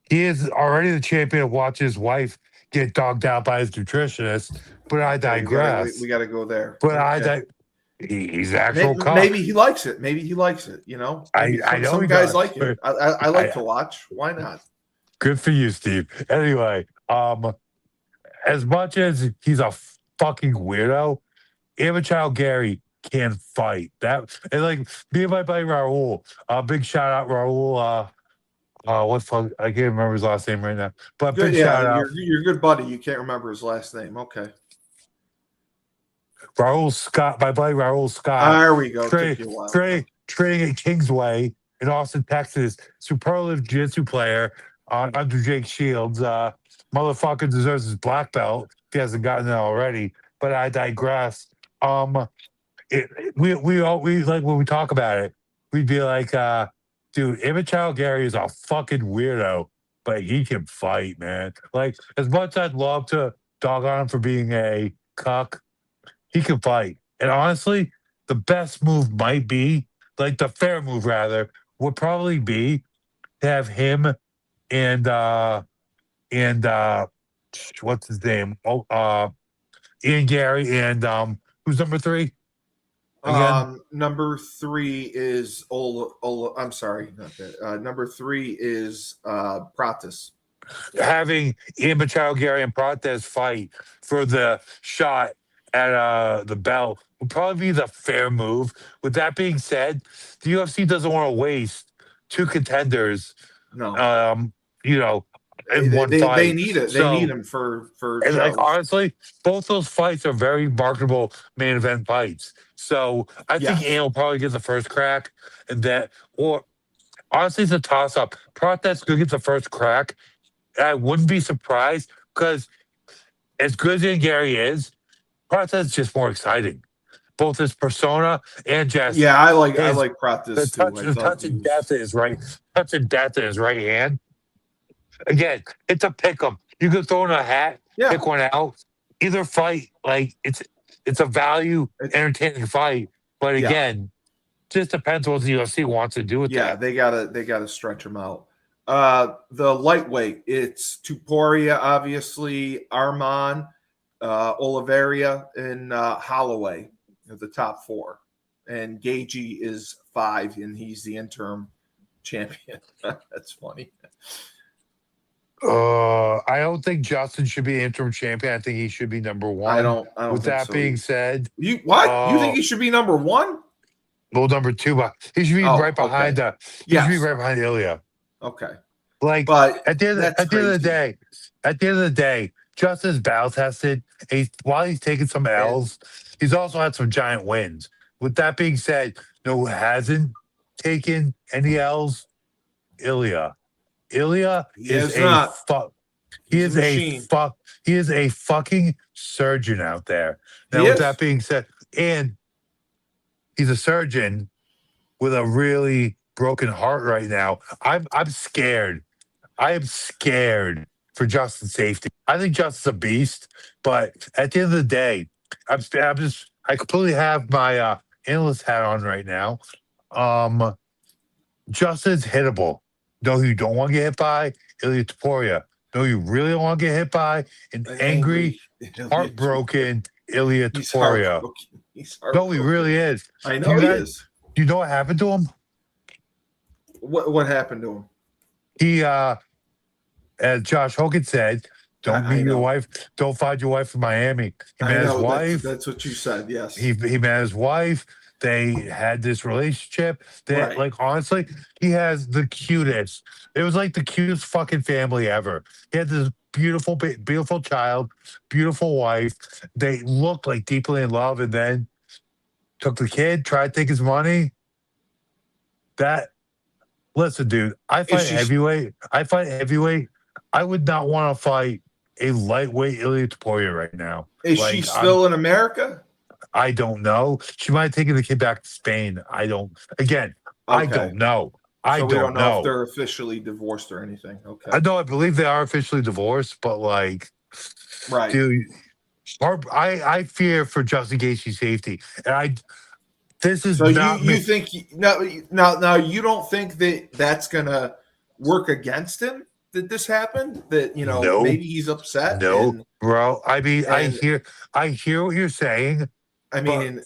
he is already the champion of watching his wife get dogged out by his nutritionist. But I digress. We got to go there. But he's actual cock. Maybe he likes it. You know, I know some guys like it. I like to watch. Why not? Good for you, Steve. Anyway, as much as he's a fucking weirdo, Machado Gary can fight. That and like me and my buddy Raul. Big shout out Raul. What fuck? I can't remember his last name right now. But big shout out. Your good buddy. You can't remember his last name. Okay. Raul Scott, my buddy Raul Scott. There we go. Training at Kingsway in Austin, Texas. Superlative jiu-jitsu player under Jake Shields. Motherfucker deserves his black belt if he hasn't gotten it already. But I digress. We like when we talk about it, we'd be like, dude, Machado Gary is a fucking weirdo, but he can fight, man. Like, as much as I'd love to dog on him for being a cuck, he can fight. And honestly, the best move might be, like the fair move rather, would probably be to have him and what's his name? Ian Gary and who's number 3? Again? Number 3 is I'm sorry, not that. Number 3 is Pratis. Having Ian Machado Gary and Pratis fight for the shot at the belt would probably be the fair move. With that being said, the UFC doesn't want to waste 2 contenders. No. In one fight. They need it. They need him for and like, honestly, both those fights are very marketable main event fights. So I think Ian will probably get the first crack, or honestly, it's a toss up. Pratis could get the first crack. I wouldn't be surprised because as good as Ian Gary is, Pratis is just more exciting. both his persona and just Yeah, I like his the Pratis too. touch I the thought touch he of was. death in his right touch of death in his right hand. Again, it's a pick 'em. You could throw in a hat, Yeah, pick one out. Either fight, like it's a value, it, entertaining fight. But yeah, again, just depends what the UFC wants to do with yeah. that. They gotta stretch him out. The lightweight, it's Tuporia, obviously, Arman, Oliveira, and Holloway are the top four. And Gagey is 5, and he's the interim champion. That's funny. I don't think Justin should be interim champion. I think he should be number I one. don't. I don't With think that so. being said, You what? You think he should be number 1? well, number two, but he should be Oh, right behind. okay. He should be Yes. right behind Ilya. Okay. Like But at the that's end of the crazy. day, Justin's battle tested. While he's taken some L's, he's also had some giant wins. With that being said, no, who hasn't taken any L's? Ilya. Ilya He is has a not. fuck. He He's is a a machine. fuck. He is a fucking surgeon out there. He Now, with is. that being said, and he's a surgeon with a really broken heart right now. I'm scared. I am scared for Justin's safety. I think Justin's a beast, but at the end of the day, I completely have my analyst hat on right now. Justin's hittable. No, you don't want to get hit by Ilya Taporia. No, you really don't want to get hit by an angry, heartbroken Ilya He's Taporia. heartbroken. He's heartbroken. No, he really is. I know he is. Do you know what happened to him? What happened to him? He as Josh Hogan said, don't I meet your know. wife, don't find your wife in Miami. He I met his know. wife. That's what you said. Yes. He met his wife. They had this relationship that, Right. like, honestly, he has the cutest. It was like the cutest fucking family ever. He had this beautiful, beautiful child, beautiful wife. They looked like deeply in love, and then took the kid, tried to take his money. Listen, dude, I fight heavyweight. I would not want to fight a lightweight Ilya Taporia right now. Is she still in America? I don't know. She might have taken the kid back to Spain. I don't know. So we don't know if they're officially divorced or anything. Okay. I believe they are officially divorced, but like, right, dude, I fear for Justin Gaethje's safety, and this is so not you think now you don't think that that's gonna work against him, that this happened, that No. maybe he's upset? No, bro. I mean, I hear what you're saying. I mean,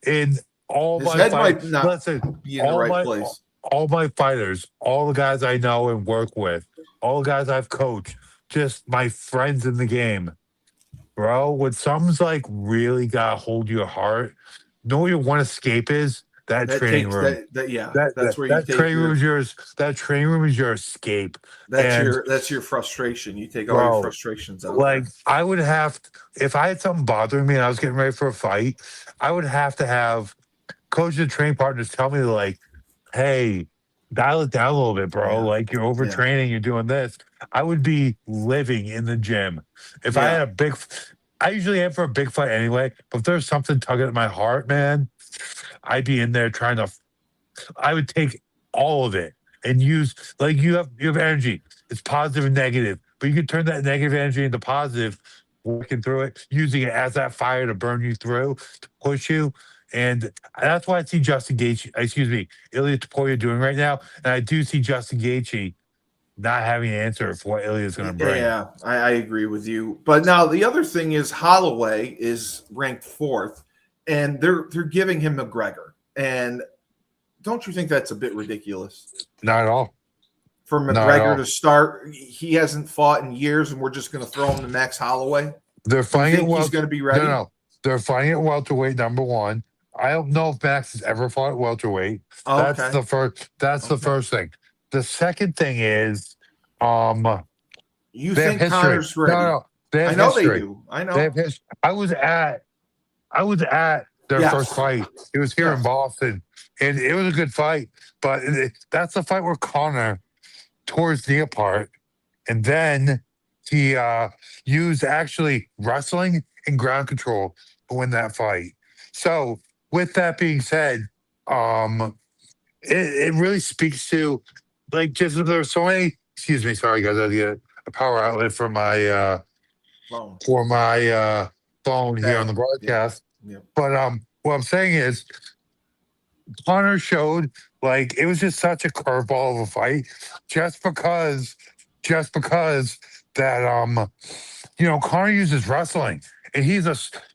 in all his my head fight, might not listen, be in the right place. all my fighters, all the guys I know and work with, all the guys I've coached, just my friends in the game, bro. When something's like really got to hold your heart, know what your one escape is? That training room. That's where that training room is yours. That training room is your escape. That's your frustration. You take all your frustrations out. Like, I would have, if I had something bothering me and I was getting ready for a fight, I would have to have coaches and training partners tell me, like, hey, dial it down a little bit, bro. Yeah. Like, you're overtraining, you're doing this. I would be living in the gym. If I had I usually am for a big fight anyway, but if there's something tugging at my heart, man, I'd be in there I would take all of it and use, like, you have energy. It's positive and negative, but you can turn that negative energy into positive, working through it, using it as that fire to burn you through, to push you. And that's why I see Ilya Taporia doing right now. And I do see Justin Gaethje not having an answer for what Ilya is going to bring. Yeah, I agree with you. But now the other thing is Holloway is ranked 4th, and they're giving him McGregor. And don't you think that's a bit ridiculous? Not at all. For McGregor to start, he hasn't fought in years, and we're just going to throw him to Max Holloway? They're fighting he's going to be ready? No. They're fighting at welterweight, number one. I don't know if Max has ever fought at welterweight. That's the first. That's the first thing. The second thing is, you think Connor's ready? No. They have I know history. they do. I know. They have history. I was at their first fight. It was here in Boston, and it was a good fight. But that's the fight where Connor tore his knee apart, and then he used actually wrestling and ground control to win that fight. So with that being said, it really speaks to like just there's so many. Excuse me, sorry guys, I had to get a power outlet Phone. for my phone here on the Bad. broadcast. Yeah. But what I'm saying is Connor showed like it was just such a curveball of a fight, just because, just because that Connor uses wrestling, and he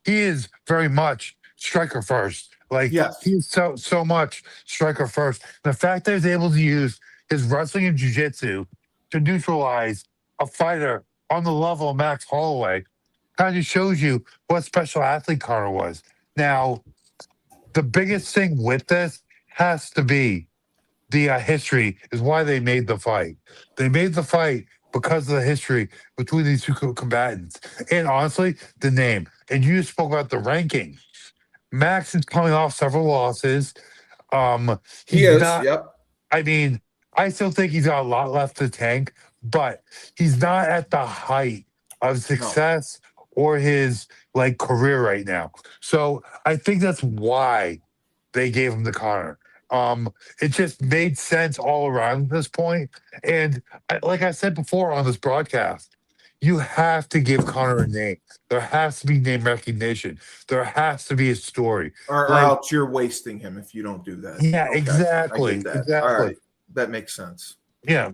is very much striker first. Like Yes. he's so much striker first. The fact that he's able to use his wrestling and jujitsu to neutralize a fighter on the level of Max Holloway kind of shows you what special athlete Connor was. Now, the biggest thing with this has to be the history is why they made the fight. They made the fight because of the history between these two combatants. And honestly, the name. And you spoke about the ranking. Max is coming off several losses. He He's is. not, Yep. I mean, I still think he's got a lot left to tank, but he's not at the height of success or his like career right now. So I think that's why they gave him the Connor. It just made sense all around at this point. And like I said before on this broadcast, you have to give Connor a name. There has to be name recognition. There has to be a story. Or Like, else you're wasting him if you don't do that. yeah, Okay. I exactly. get that. All Exactly. right. That makes sense. Yeah.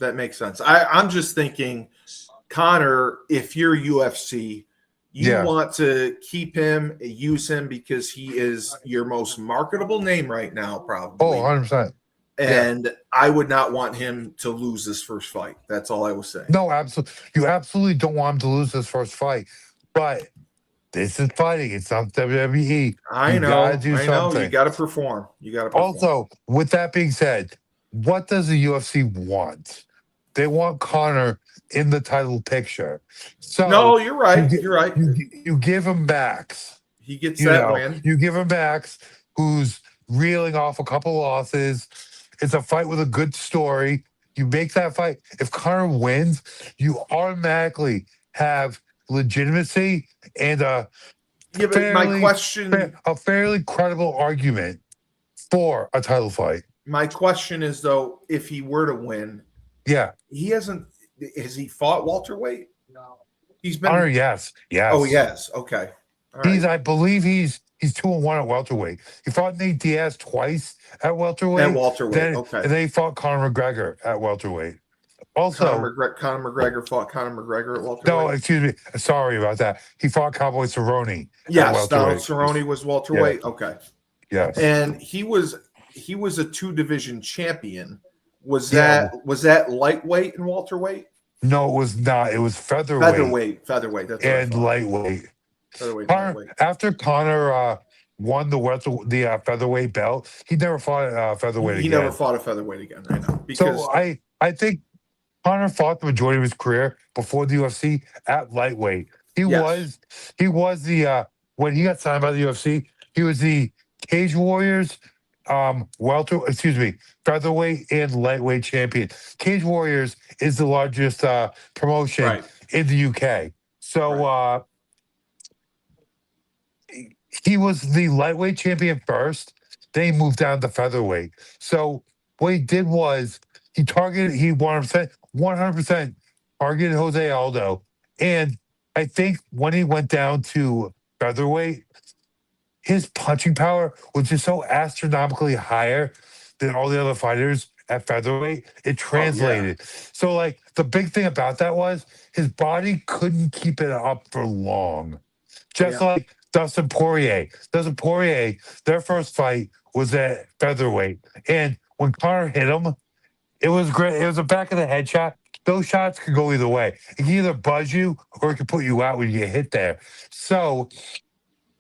That makes sense. I'm just thinking, Connor, if you're UFC, you want to keep him, use him because he is your most marketable name right now, probably. Oh, 100%. And I would not want him to lose this first fight. That's all I was saying. No, absolutely. You absolutely don't want him to lose this first fight. But this is fighting. It's not WWE. I You know. gotta do I know. something. You got to perform. You got to perform. Also, with that being said, what does the UFC want? They want Connor in the title picture. So no, you're right. You're right. You give him Max. He gets that win. You give him Max, who's reeling off a couple losses. It's a fight with a good story. You make that fight. If Connor wins, you automatically have legitimacy and a my question, a fairly credible argument for a title fight. My question is though, if he were to win, he hasn't. Has he fought welterweight? No. He's been. Connor, yes. Oh, yes. Okay. All right. I believe he's 2-1 at welterweight. He fought Nate Diaz twice at welterweight. Okay. And then he fought Connor McGregor at welterweight. Also, Connor McGregor fought Conor McGregor at welterweight. No, excuse me. Sorry about that. He fought Cowboy Cerrone. Yes, Cerrone was welterweight. Yeah. Okay. Yes. And he was a 2-division champion. Was that lightweight and welterweight? No, it was not. It was featherweight. Featherweight. That's and lightweight. Featherweight. After Connor won the featherweight belt, he never fought featherweight again. He never fought a featherweight again. I know. So I think Connor fought the majority of his career before the UFC at lightweight. He was the when he got signed by the UFC, he was the Cage Warriors featherweight and lightweight champion. Cage Warriors is the largest promotion in the UK. So he was the lightweight champion first, then he moved down to featherweight. So what he did was he 100% targeted Jose Aldo. And I think when he went down to featherweight, his punching power was just so astronomically higher than all the other fighters at featherweight. It translated. So, like, the big thing about that was his body couldn't keep it up for long. Just like Dustin Poirier. Dustin Poirier, their first fight was at featherweight. And when Connor hit him, it was great. It was a back of the head shot. Those shots could go either way. It can either buzz you or it can put you out when you get hit there. So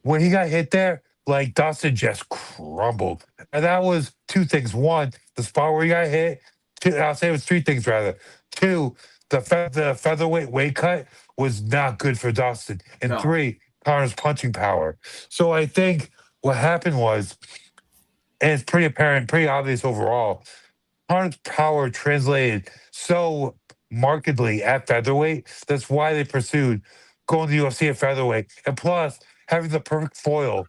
when he got hit there, like Dustin just crumbled. And that was two things. One, the spot where he got hit. Two, I'll say it was three things rather. Two, the featherweight weight cut was not good for Dustin. And three, Connor's punching power. So I think what happened was, and it's pretty apparent, pretty obvious overall, Connor's power translated so markedly at featherweight. That's why they pursued going to the UFC at featherweight. And plus, having the perfect foil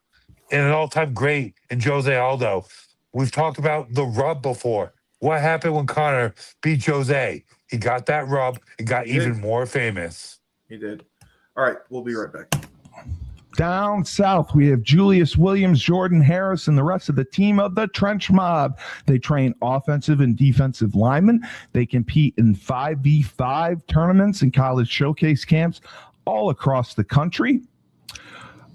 and an all-time great in Jose Aldo. We've talked about the rub before. What happened when Connor beat Jose? He got that rub and got even more famous. He did. All right, we'll be right back. Down south, we have Julius Williams, Jordan Harris, and the rest of the team of the Trench Mob. They train offensive and defensive linemen. They compete in 5v5 tournaments and college showcase camps all across the country.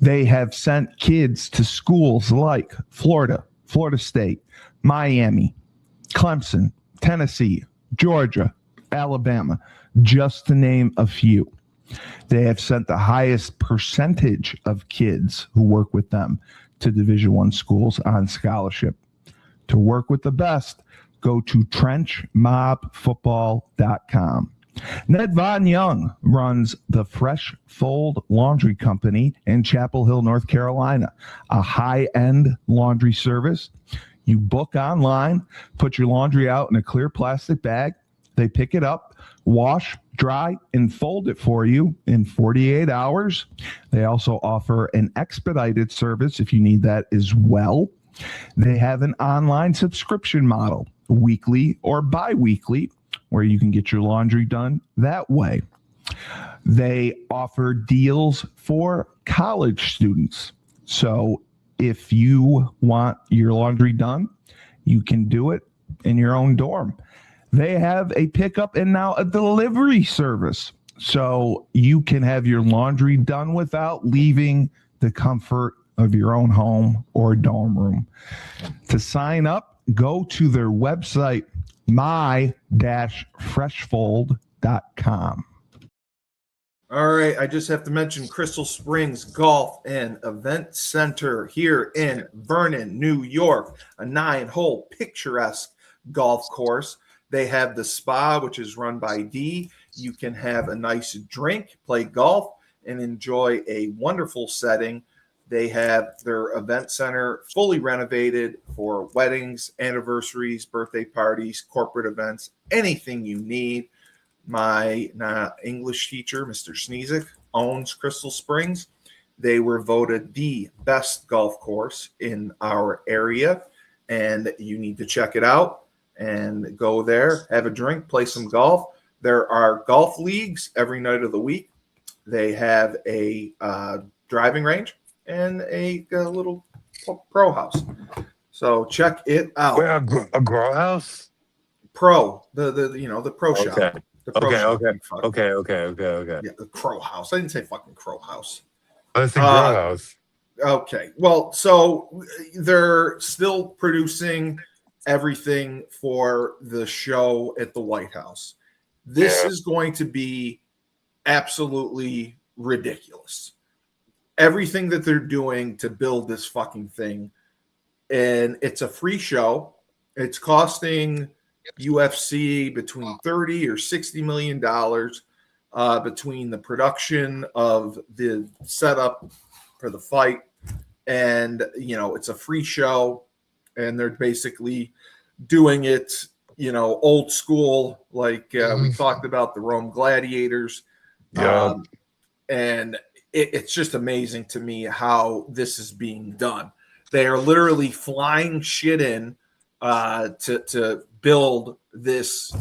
They have sent kids to schools like Florida, Florida State, Miami, Clemson, Tennessee, Georgia, Alabama, just to name a few. They have sent the highest percentage of kids who work with them to Division I schools on scholarship. To work with the best, go to trenchmobfootball.com. Ned Von Young runs the Fresh Fold Laundry Company in Chapel Hill, North Carolina, a high-end laundry service. You book online, put your laundry out in a clear plastic bag. They pick it up, wash, dry, and fold it for you in 48 hours. They also offer an expedited service if you need that as well. They have an online subscription model, weekly or bi-weekly, where you can get your laundry done that way. They offer deals for college students. So if you want your laundry done, you can do it in your own dorm. They have a pickup and now a delivery service. So you can have your laundry done without leaving the comfort of your own home or dorm room. To sign up, go to their website, my-freshfold.com. All right, I just have to mention Crystal Springs Golf and Event Center here in Vernon, New York, a 9-hole picturesque golf course. They have the spa, which is run by Dee. You can have a nice drink, play golf, and enjoy a wonderful setting. They have their event center fully renovated for weddings, anniversaries, birthday parties, corporate events, anything you need. My English teacher, Mr. Sneezik, owns Crystal Springs. They were voted the best golf course in our area, and you need to check it out and go there, have a drink, play some golf. There are golf leagues every night of the week. They have a driving range and a little pro house. So check it out. Wait, a grow house? Pro, the pro shop. Okay. The pro shop. Okay. Yeah, the Crow House. I didn't say fucking Crow House. Let's say grow house. Okay. Well, so they're still producing everything for the show at the White House. This is going to be absolutely ridiculous. Everything that they're doing to build this fucking thing. And it's a free show. It's costing UFC between 30 or 60 million dollars between the production of the setup for the fight, and it's a free show, and they're basically doing it old school, like we talked about the Rome Gladiators. And it's just amazing to me how this is being done. They are literally flying shit in to build this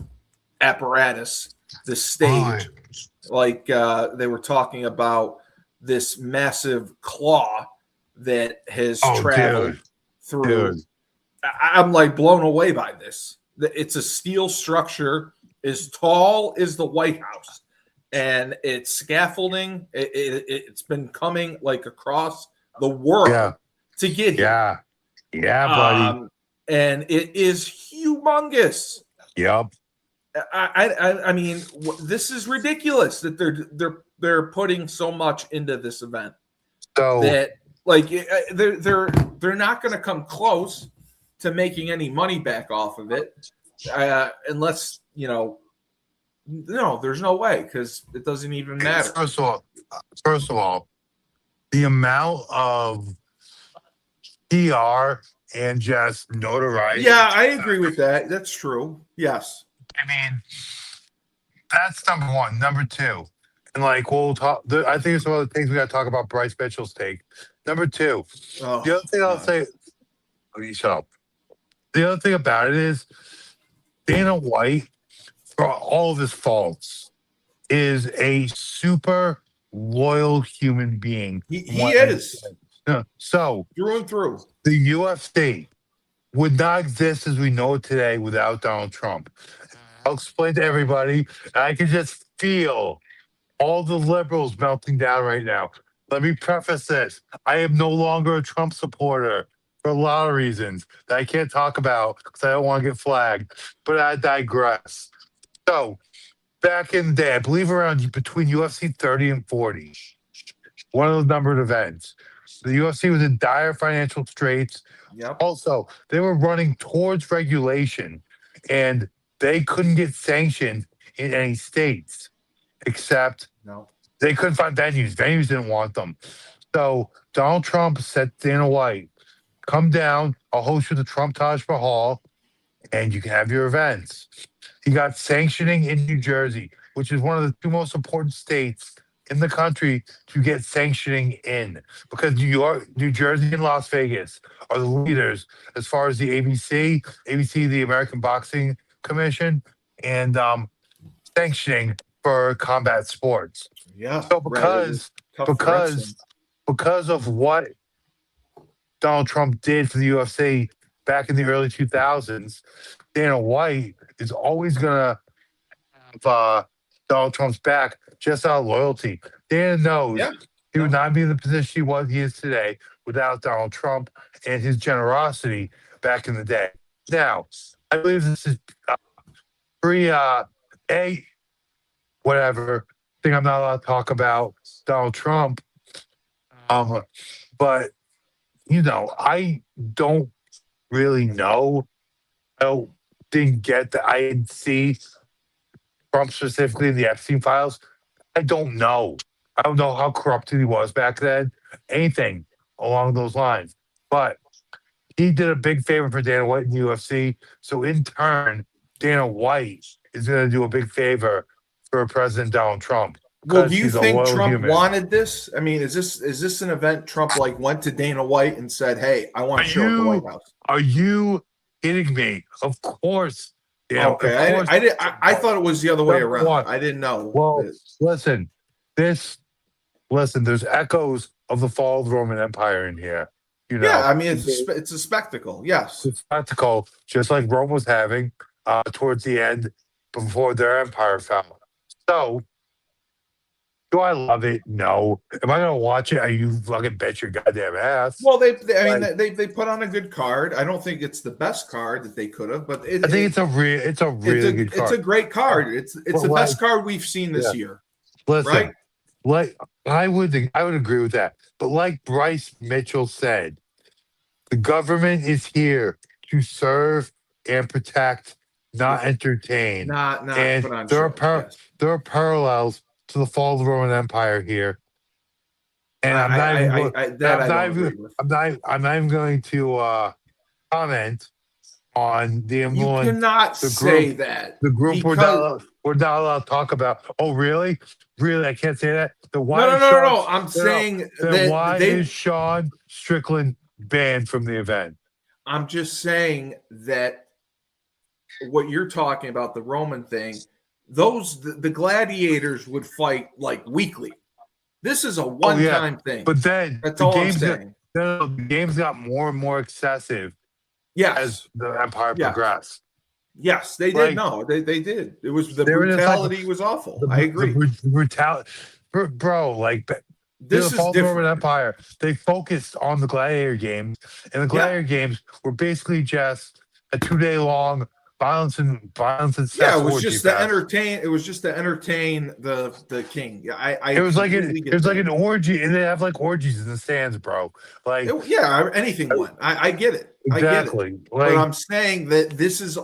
apparatus, this stage. Like they were talking about this massive claw that has traveled through. I'm like blown away by this. It's a steel structure as tall as the White House, and it's scaffolding. It's been coming like across the world to get here. Yeah, buddy. And it is humongous. Yep. I mean, this is ridiculous that they're putting so much into this event. So that like they're not going to come close to making any money back off of it, unless no, there's no way, because it doesn't even matter. First of all, the amount of PR and just notoriety. Yeah, I agree with that. That's true. Yes. I mean, that's number one. Number two, And like we'll talk. I think there's some other things we got to talk about. Bryce Mitchell's take. Number two. Oh, The other thing I'll God. say. Oh, you shut up. The other thing about it is Dana White, for all of his faults, is a super loyal human being. He is So through and through. the UFC would not exist as we know it today without Donald Trump. I'll explain to everybody. I can just feel all the liberals melting down right now. Let me preface this. I am no longer a Trump supporter for a lot of reasons that I can't talk about because I don't want to get flagged, but I digress. So, back in the day, I believe around between UFC 30 and 40, one of those numbered events, the UFC was in dire financial straits. Yep. Also, they were running towards regulation and they couldn't get sanctioned in any states except No. they couldn't find venues. Venues didn't want them. So Donald Trump said to Dana White, come down, I'll host you the Trump Taj Mahal, and you can have your events. He got sanctioning in New Jersey, which is one of the two most important states in the country to get sanctioning in, because New Jersey, and Las Vegas are the leaders as far as the ABC, the American Boxing Commission, and sanctioning for combat sports. Yeah. So because of what Donald Trump did for the UFC back in the early 2000s, Dana White is always gonna have Donald Trump's back just out of loyalty. Dana knows he would not be in the position he is today without Donald Trump and his generosity back in the day. Now, I believe this is whatever thing I'm not allowed to talk about Donald Trump. But I don't really know. Didn't get that. I didn't see Trump specifically in the Epstein files. I don't know. I don't know how corrupt he was back then. Anything along those lines. But he did a big favor for Dana White in the UFC. So in turn, Dana White is going to do a big favor for President Donald Trump. Well, do you think Trump wanted this? I mean, is this an event Trump went to Dana White and said, "Hey, I want to show up the White House"? Are you kidding me? Of course. Yeah, okay. Of course. I thought it was the other way around. I didn't know. Well, listen. There's echoes of the fall of the Roman Empire in here. Yeah, I mean, it's a spectacle. Yes, it's a spectacle, just like Rome was having towards the end before their empire fell. So, do I love it? No. Am I going to watch it? You fucking bet your goddamn ass. Well, they put on a good card. I don't think it's the best card that they could have, but I think it's a really good card. It's a great card. It's the best card we've seen this year. Listen, right? Like I would agree with that. But like Bryce Mitchell said, the government is here to serve and protect, not entertain. And put on there are parallels to the fall of the Roman Empire here. And I'm not even going to comment on the influence. You cannot say that. The group we're not allowed to talk about. Oh, really? Really? I can't say that? No. I'm saying that why is Sean Strickland banned from the event? I'm just saying that what you're talking about, the Roman thing, the gladiators would fight like weekly. This is a one-time thing. But then that's all I'm saying. The games got more and more excessive as the empire progressed. Yes, they did. No, they did. It was the brutality was awful. I agree. The brutality, bro. Like this is different. Roman Empire. They focused on the gladiator games, and the gladiator games were basically just a 2-day long violence and sex. Yeah, it was just to entertain. It was just to entertain the king. It was like an orgy, and they have like orgies in the stands, bro. Like anything went. I get it. Exactly. I get it. But I'm saying that this is.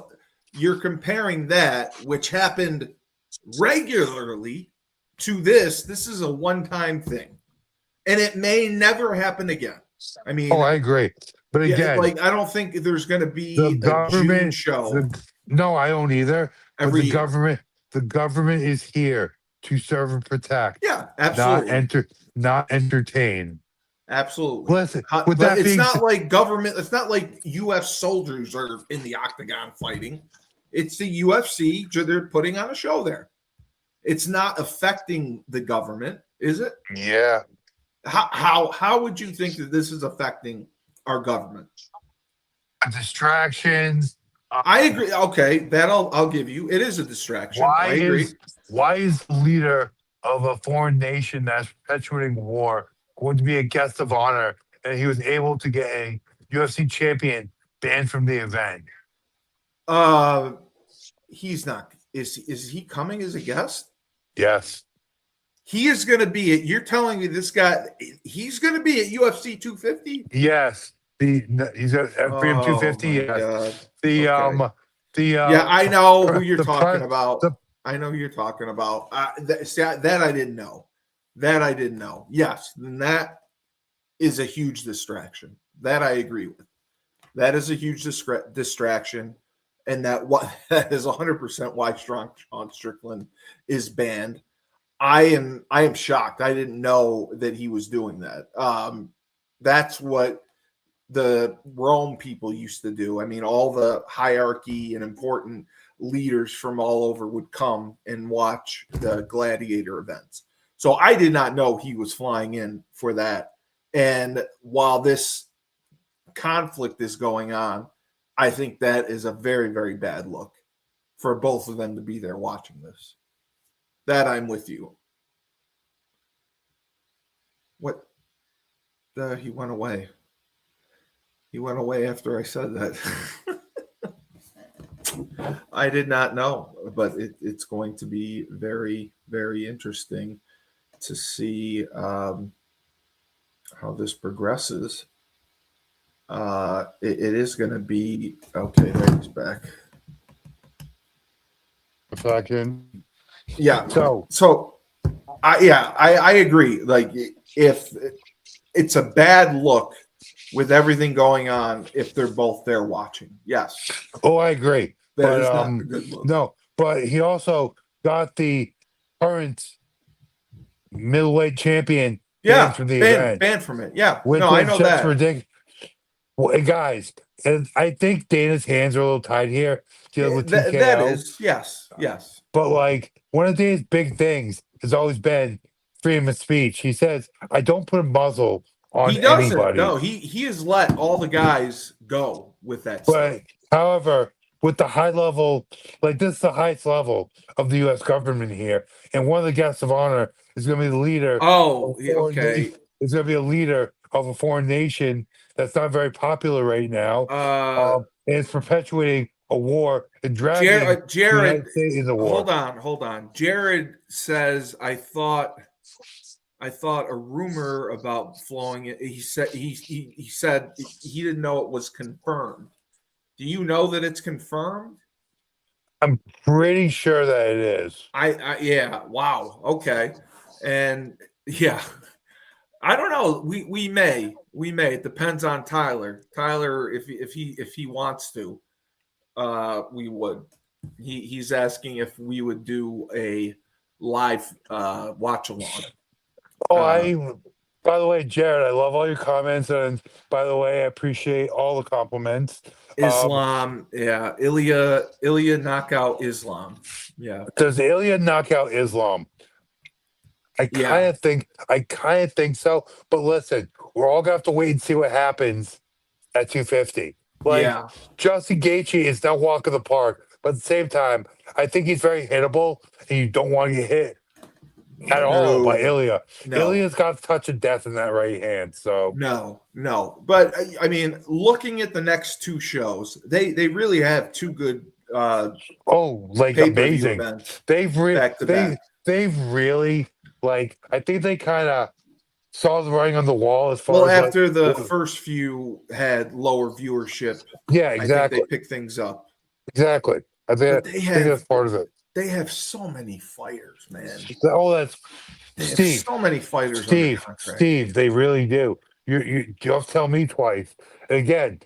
You're comparing that, which happened regularly, to this. This is a one-time thing, and it may never happen again. I mean, I agree, but again, I don't think there's going to be the government June show. No, I don't either. The government is here to serve and protect, Yeah, absolutely. not entertain. Absolutely. Listen, with But that it's being not said, like government. It's not like U.S. soldiers are in the octagon fighting. It's the UFC. They're putting on a show there. It's not affecting the government, is it? yeah, How would you think that this is affecting our government? distractions. I agree. Okay, that I'll give you. It is a distraction. I agree. Why is the leader of a foreign nation that's perpetuating war going to be a guest of honor, and he was able to get a UFC champion banned from the event? He's not. Is he coming as a guest? Yes. He is going to be at. You're telling me this guy? He's going to be at UFC 250? Yes. He's at Freedom 250. My Yes. God. The Yeah, I know who you're the talking pre- about. the- I know who you're talking about. That I didn't know. That I didn't know. Yes, then that is a huge distraction. That I agree with. That is a huge distraction, and that is 100% why Sean Strickland is banned. I am shocked. I didn't know that he was doing that. That's what the Rome people used to do. I mean, all the hierarchy and important leaders from all over would come and watch the gladiator events. So I did not know he was flying in for that. And while this conflict is going on, I think that is a very, very bad look for both of them to be there watching this. That I'm with you. What? He went away. He went away after I said that. I did not know, but it's going to be very, very interesting to see how this progresses. It is going to be okay. There he's back. Fucking Yeah. so I agree. Like if it's a bad look with everything going on, if they're both there watching, yes. Oh, I agree. That is not a good look. No, but he also got the current middleweight champion banned from the event. Banned from it. Yeah. Which no, I know just that. ridiculous. Well, guys, and I think Dana's hands are a little tied here dealing with TKO. That is, yes. But like one of Dana's big things has always been freedom of speech. He says, I don't put a muzzle on He doesn't. anybody. No, he has let all the guys go with that stuff. But however, with the high level, like this is the highest level of the U.S. government here, and one of the guests of honor is going to be the leader. Oh, okay. It's going to be a leader of a foreign nation that's not very popular right now, and it's perpetuating a war and dragging Jared, in the war. Hold on. Jared says, I thought a rumor about flowing it. He said he said he didn't know it was confirmed. Do you know that it's confirmed? I'm pretty sure that it is. Yeah. Wow. Okay. And yeah, I don't know. We may. It depends on Tyler. Tyler, if he wants to, we would. He's asking if we would do a live watch along. Oh, by the way, Jared, I love all your comments, and by the way, I appreciate all the compliments. Islam, yeah, Ilya knockout Islam, yeah. Does Ilya knock out Islam? I kind of think so. But listen, we're all gonna have to wait and see what happens at 250. Like Justin Gaethje is not walking the park, but at the same time, I think he's very hittable, and you don't want to get hit at all by Ilya. Ilya's got a touch of death in that right hand. So no. But I mean, looking at the next two shows, they really have two good. Amazing. Events they've really like. I think they kind of saw the writing on the wall as far as after the first few had lower viewership. Yeah, exactly. I think they picked things up. Exactly. I think that's part of it. They have so many fighters, man. That's Steve. So many fighters. Steve, they really do. You have to tell me twice. And again,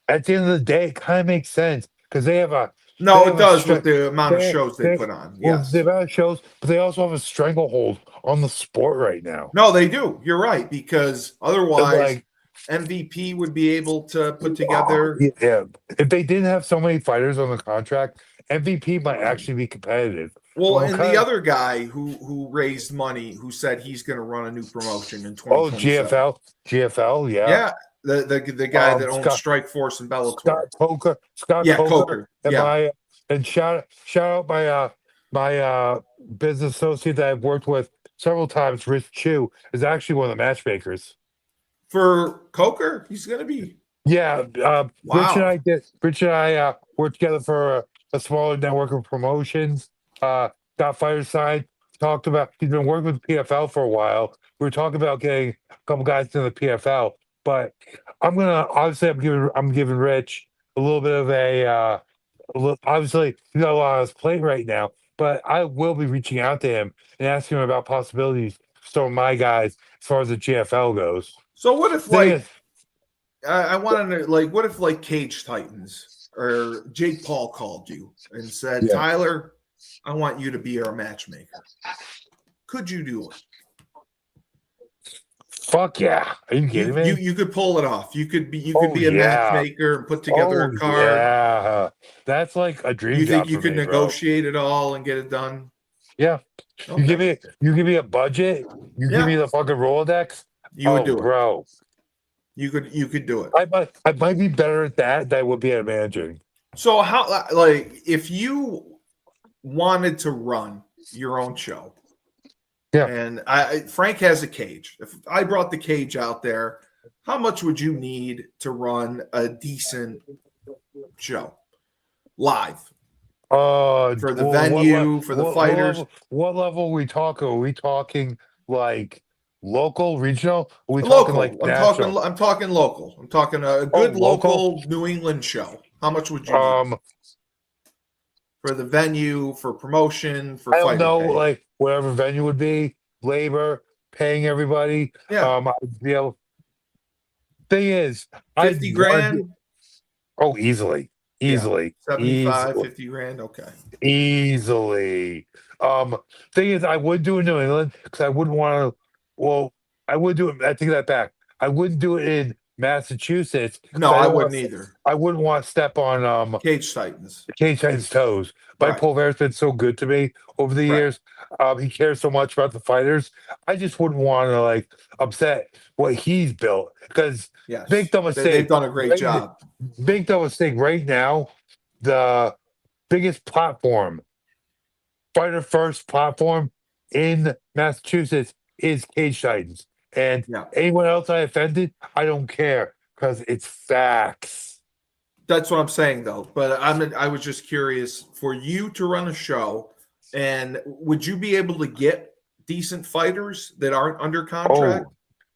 at the end of the day, it kind of makes sense because they have a No, They it have a does stra- with the amount of they- shows they put on. Well, Yes. the amount of shows, but they also have a stranglehold on the sport right now. No, they do. You're right, because otherwise Like, MVP would be able to put together. yeah, if they didn't have so many fighters on the contract, MVP might actually be competitive. Well, Well, and kind the of- other guy who raised money, who said he's going to run a new promotion in Oh, 2027. GFL, yeah. Yeah, the guy that owns Scott- Strike Force and Bellator. Scott Yeah, Coker, Coker. and Yeah. shout out my business associate that I've worked with several times, Rich Chu, is actually one of the matchmakers. For Coker, he's going to be. Yeah, Wow. Rich and I worked together for a smaller network of promotions. Got fighters signed. Talked about he's been working with the PFL for a while. We were talking about getting a couple guys to the PFL, but I'm giving Rich a little bit of obviously he's got a lot on his plate right now, but I will be reaching out to him and asking him about possibilities for some of my guys as far as the GFL goes. So what if, Thing like, is- I want to know, like, what if, like, Cage Titans or Jake Paul called you and said, Yeah. Tyler, I want you to be our matchmaker. Could you do it? Fuck yeah! Are you kidding me? You could pull it off. You could be Oh, a yeah. matchmaker and put together a card. Yeah, that's like a dream. You think job you for could me, bro. negotiate it all and get it done? Yeah. Okay. You give me a budget. You Yeah. give me the fucking Rolodex. You would do it, bro. You could do it. I might be better at that than I would be at managing. So how, like, if you wanted to run your own show, Yeah. and Frank has a cage. If I brought the cage out there, how much would you need to run a decent show live? For the venue, for the fighters. What level are we talking? Are we talking like local, regional? Are we Local. talking like national? I'm talking local. I'm talking a good local? local New England show. How much would you need? For the venue, for promotion, for I don't fighter know, pay? like whatever venue would be, labor, paying everybody. Yeah. I'd be able. Thing is, 50 grand, Oh, easily. 75, 50 grand. Okay. Easily. Thing is, I would do it in New England because I wouldn't want to. Well, I would do it. I take that back. I wouldn't do it in Massachusetts. 'cause No, I don't wouldn't wanna- either. I wouldn't want to step on Cage Titans. Cage Titans' toes. Mike Right. Pulver's been so good to me over the Right. years. He cares so much about the fighters. I just wouldn't want to like upset what he's built because Yes. Big dumb They've mistake. done a great Right- job. big dumb mistake right now. The biggest platform, fighter first platform in Massachusetts is Cage Titans. And Yeah. anyone else I offended, I don't care because it's facts. That's what I'm saying, though. But I was just curious for you to run a show, and would you be able to get decent fighters that aren't under contract?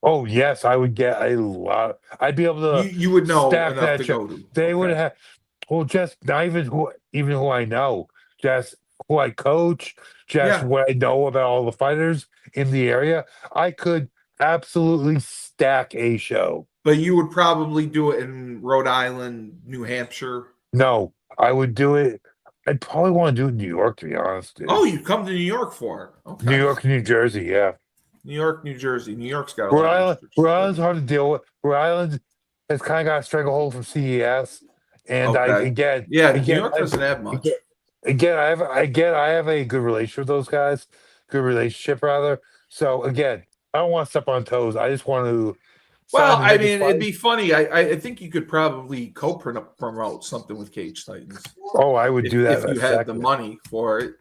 Oh yes, I would get a lot. I'd be able to. You would know stack enough that to show. go to. They would Okay. have. Well, just not even who I know, just who I coach, just Yeah. what I know about all the fighters in the area. I could absolutely stack a show. But you would probably do it in Rhode Island, New Hampshire. No, I would do it. I'd probably want to do it in New York, to be honest. Dude. Oh, you'd come to New York for it. Okay. New York, New Jersey, yeah. New York, New Jersey. New York's got a Rhode lot of Island, restrictions. Rhode Island's hard to deal with. Rhode Island has kind of got a stranglehold from CES, and Okay. Yeah, New again, York doesn't have much. Again, I have a good relationship with those guys. Good relationship, rather. So again, I don't want to step on toes. I just want to. Well, sign the I biggest mean, it'd fight. be funny. I think you could probably co-promote something with Cage Titans Oh, I would do that if you in a had the second. money for it.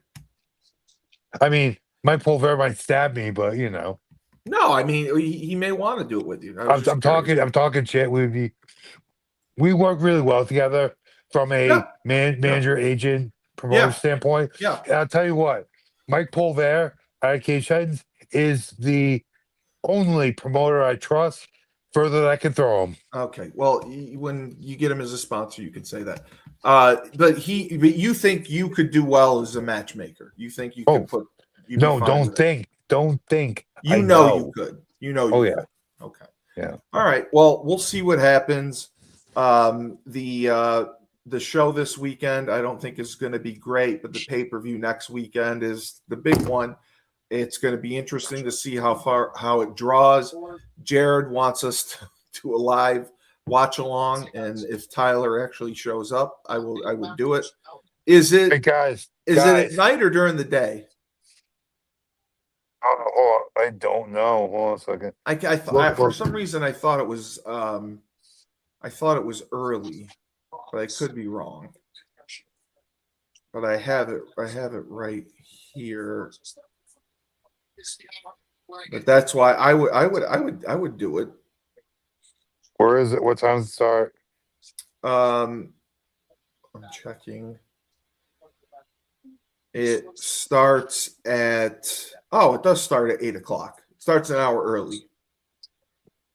I mean, Mike Pulver might stab me, but you know, No, I mean, he may want to do it with you. I was I'm just talking. curious. I'm talking shit. We work really well together from a Yeah. manager, agent, promoter Yeah. standpoint. Yeah. And I'll tell you what, Mike Pulver at Cage Titans is the only promoter I trust further than I can throw him. Okay. Well, when you get him as a sponsor, you can say that. But you think you could do well as a matchmaker? You think you could put? you'd be No, fine don't with it? think. Don't think. You I know you could. You know. Oh, you yeah. could. Okay. Yeah. All right. Well, we'll see what happens. the show this weekend, I don't think is going to be great, but the pay-per-view next weekend is the big one. It's going to be interesting to see how it draws. Jared wants us to a live watch along, and if Tyler actually shows up, I would do it. Is it Hey guys, it at night or during the day? I don't know. Hold on a second. For some reason I thought it was early, but I could be wrong. But I have it right here. But that's why I would do it. Where is it? What time does it start? I'm checking. It starts at it does start at 8 o'clock. It starts an hour early.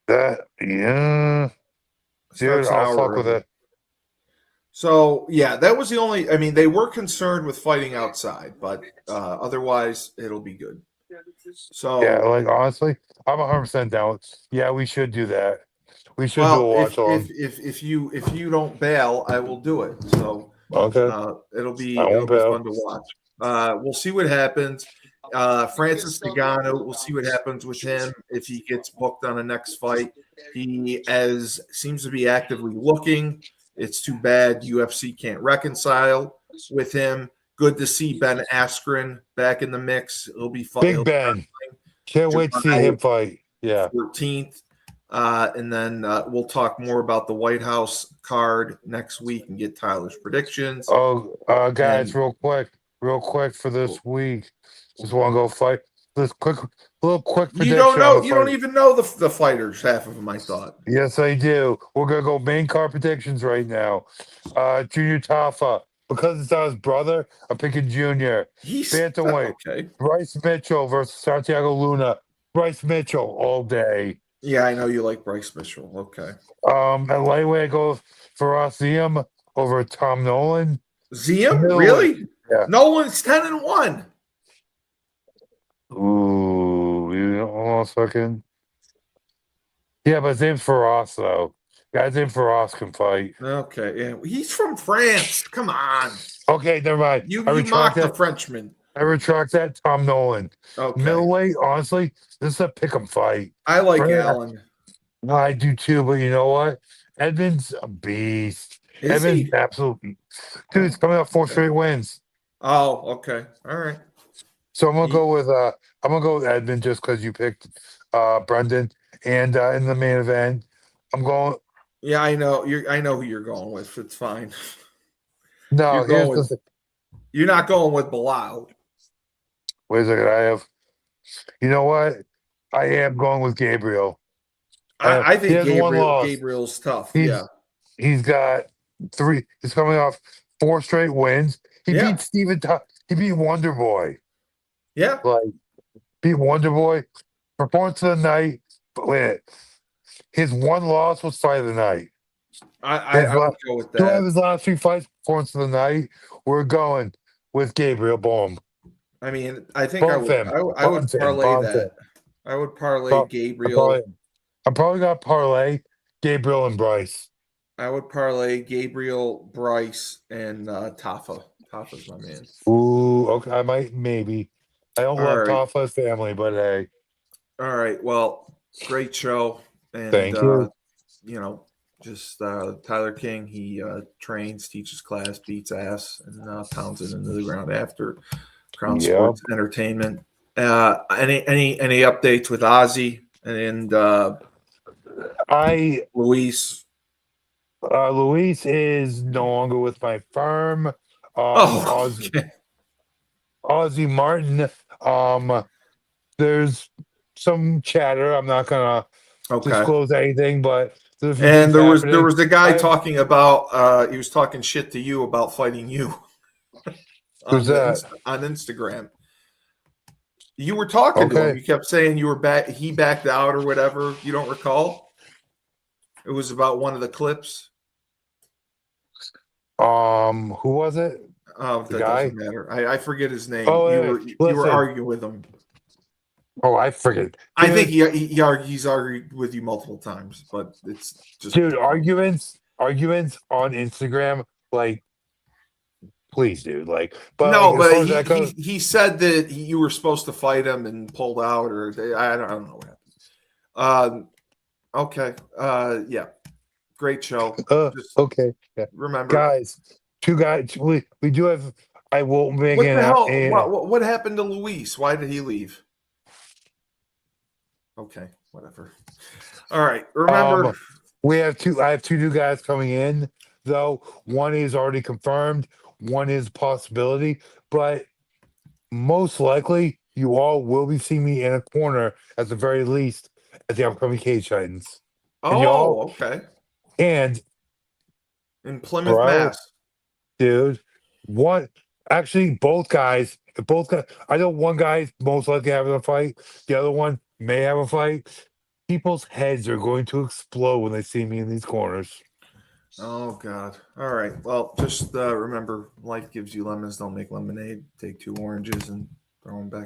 Dude, I'll fuck with it. So yeah, that was the only. I mean, they were concerned with fighting outside, but otherwise it'll be good. So yeah, like honestly, I'm 100% down. Yeah, we should do that. We should do a watch along. If you don't bail, I will do it. So okay, it'll be fun to watch. We'll see what happens. Francis Ngannou, we'll see what happens with him if he gets booked on a next fight. He seems to be actively looking. It's too bad UFC can't reconcile with him. Good to see Ben Askren back in the mix. It'll be fun. Big Ben. Can't wait to see him fight. Yeah. 14th. And then we'll talk more about the White House card next week and get Tyler's predictions. Oh, guys, real quick for this week. Just want to go fight. This little quick prediction. You don't know. You don't even know the fighters. Half of them, I thought. Yes, I do. We're gonna go main card predictions right now. Junior Tafa, because it's not his brother. I'm picking Junior. He's bantamweight. Okay. Bryce Mitchell versus Santiago Luna. Bryce Mitchell all day. Yeah, I know you like Bryce Mitchell. Okay. At lightweight, I go for Ziem over Tom Nolan. Ziem, really? Yeah. Nolan's 10-1. Ooh, hold on a second. Yeah, but Ziem's Faraz though. Guys named Faraz can fight. Okay, yeah, he's from France. Come on. Okay, never mind. You mocked the Frenchman. I retract that. Tom Nolan. Okay. Middleweight, honestly, this is a pick'em fight. I like Allen. I do too, but you know what? Edmund's a beast. Edmund's absolutely. Dude, he's coming off 4 straight wins. Oh, okay. All right. So I'm gonna go with Edmund just because you picked Brendan, and in the main event, I'm going. Yeah, I know. I know who you're going with. It's fine. No, you're not going with Bilal. Wait a second. You know what? I am going with Gabriel. I think Gabriel's tough. He's got 3. He's coming off 4 straight wins. He beat he beat Wonder Boy. Yeah. Beat Wonder Boy. Performance of the night. But wait, his one loss was fight of the night. I would go with that. 2 of his last 3 fights, performance of the night. We're going with Gabriel. Boom. I mean, I think I would parlay that. I would parlay Gabriel. I'm probably gonna parlay Gabriel and Bryce. I would parlay Gabriel, Bryce, and Tafa. Tafa's my man. Ooh, okay. I might maybe. I don't love Tafa's family, but hey. All right. Well, great show. And thank you. Just Tyler King. He trains, teaches class, beats ass, and pounds it into the ground after. Crown Sports Entertainment. Any updates with Ozzy and Luis? Luis is no longer with my firm. Okay. Ozzy Martin. There's some chatter. I'm not gonna disclose anything, but there was the guy talking about he was talking shit to you about fighting you. Who's that? On Instagram. You were talking to him. You kept saying you were back. He backed out or whatever. You don't recall? It was about one of the clips. Who was it? Oh, that doesn't matter. I forget his name. Oh, you were arguing with him. Oh, I forget. I think he's argued with you multiple times, but it's just arguments on Instagram Like, please, dude. Like, but No, like, as far but as that goes, he said that you were supposed to fight him and pulled out, or I don't know what happened. Okay. Yeah. Great show. Just okay, yeah. remember. Guys, two guys. We do have. I will make What an the hell? out. What happened to Luis? Why did he leave? Okay, whatever. All right. Remember. We have two. I have two new guys coming in, though. One is already confirmed. One is a possibility, but most likely, you all will be seeing me in a corner at the very least at the upcoming Cage Titans. And y'all, Okay. and In Plymouth, bro, Mass. dude, one actually both guys. I know one guy most likely having a fight. The other one may have a fight. People's heads are going to explode when they see me in these corners. Oh God. All right. Well, just remember, life gives you lemons. Don't make lemonade. Take 2 oranges and throw them back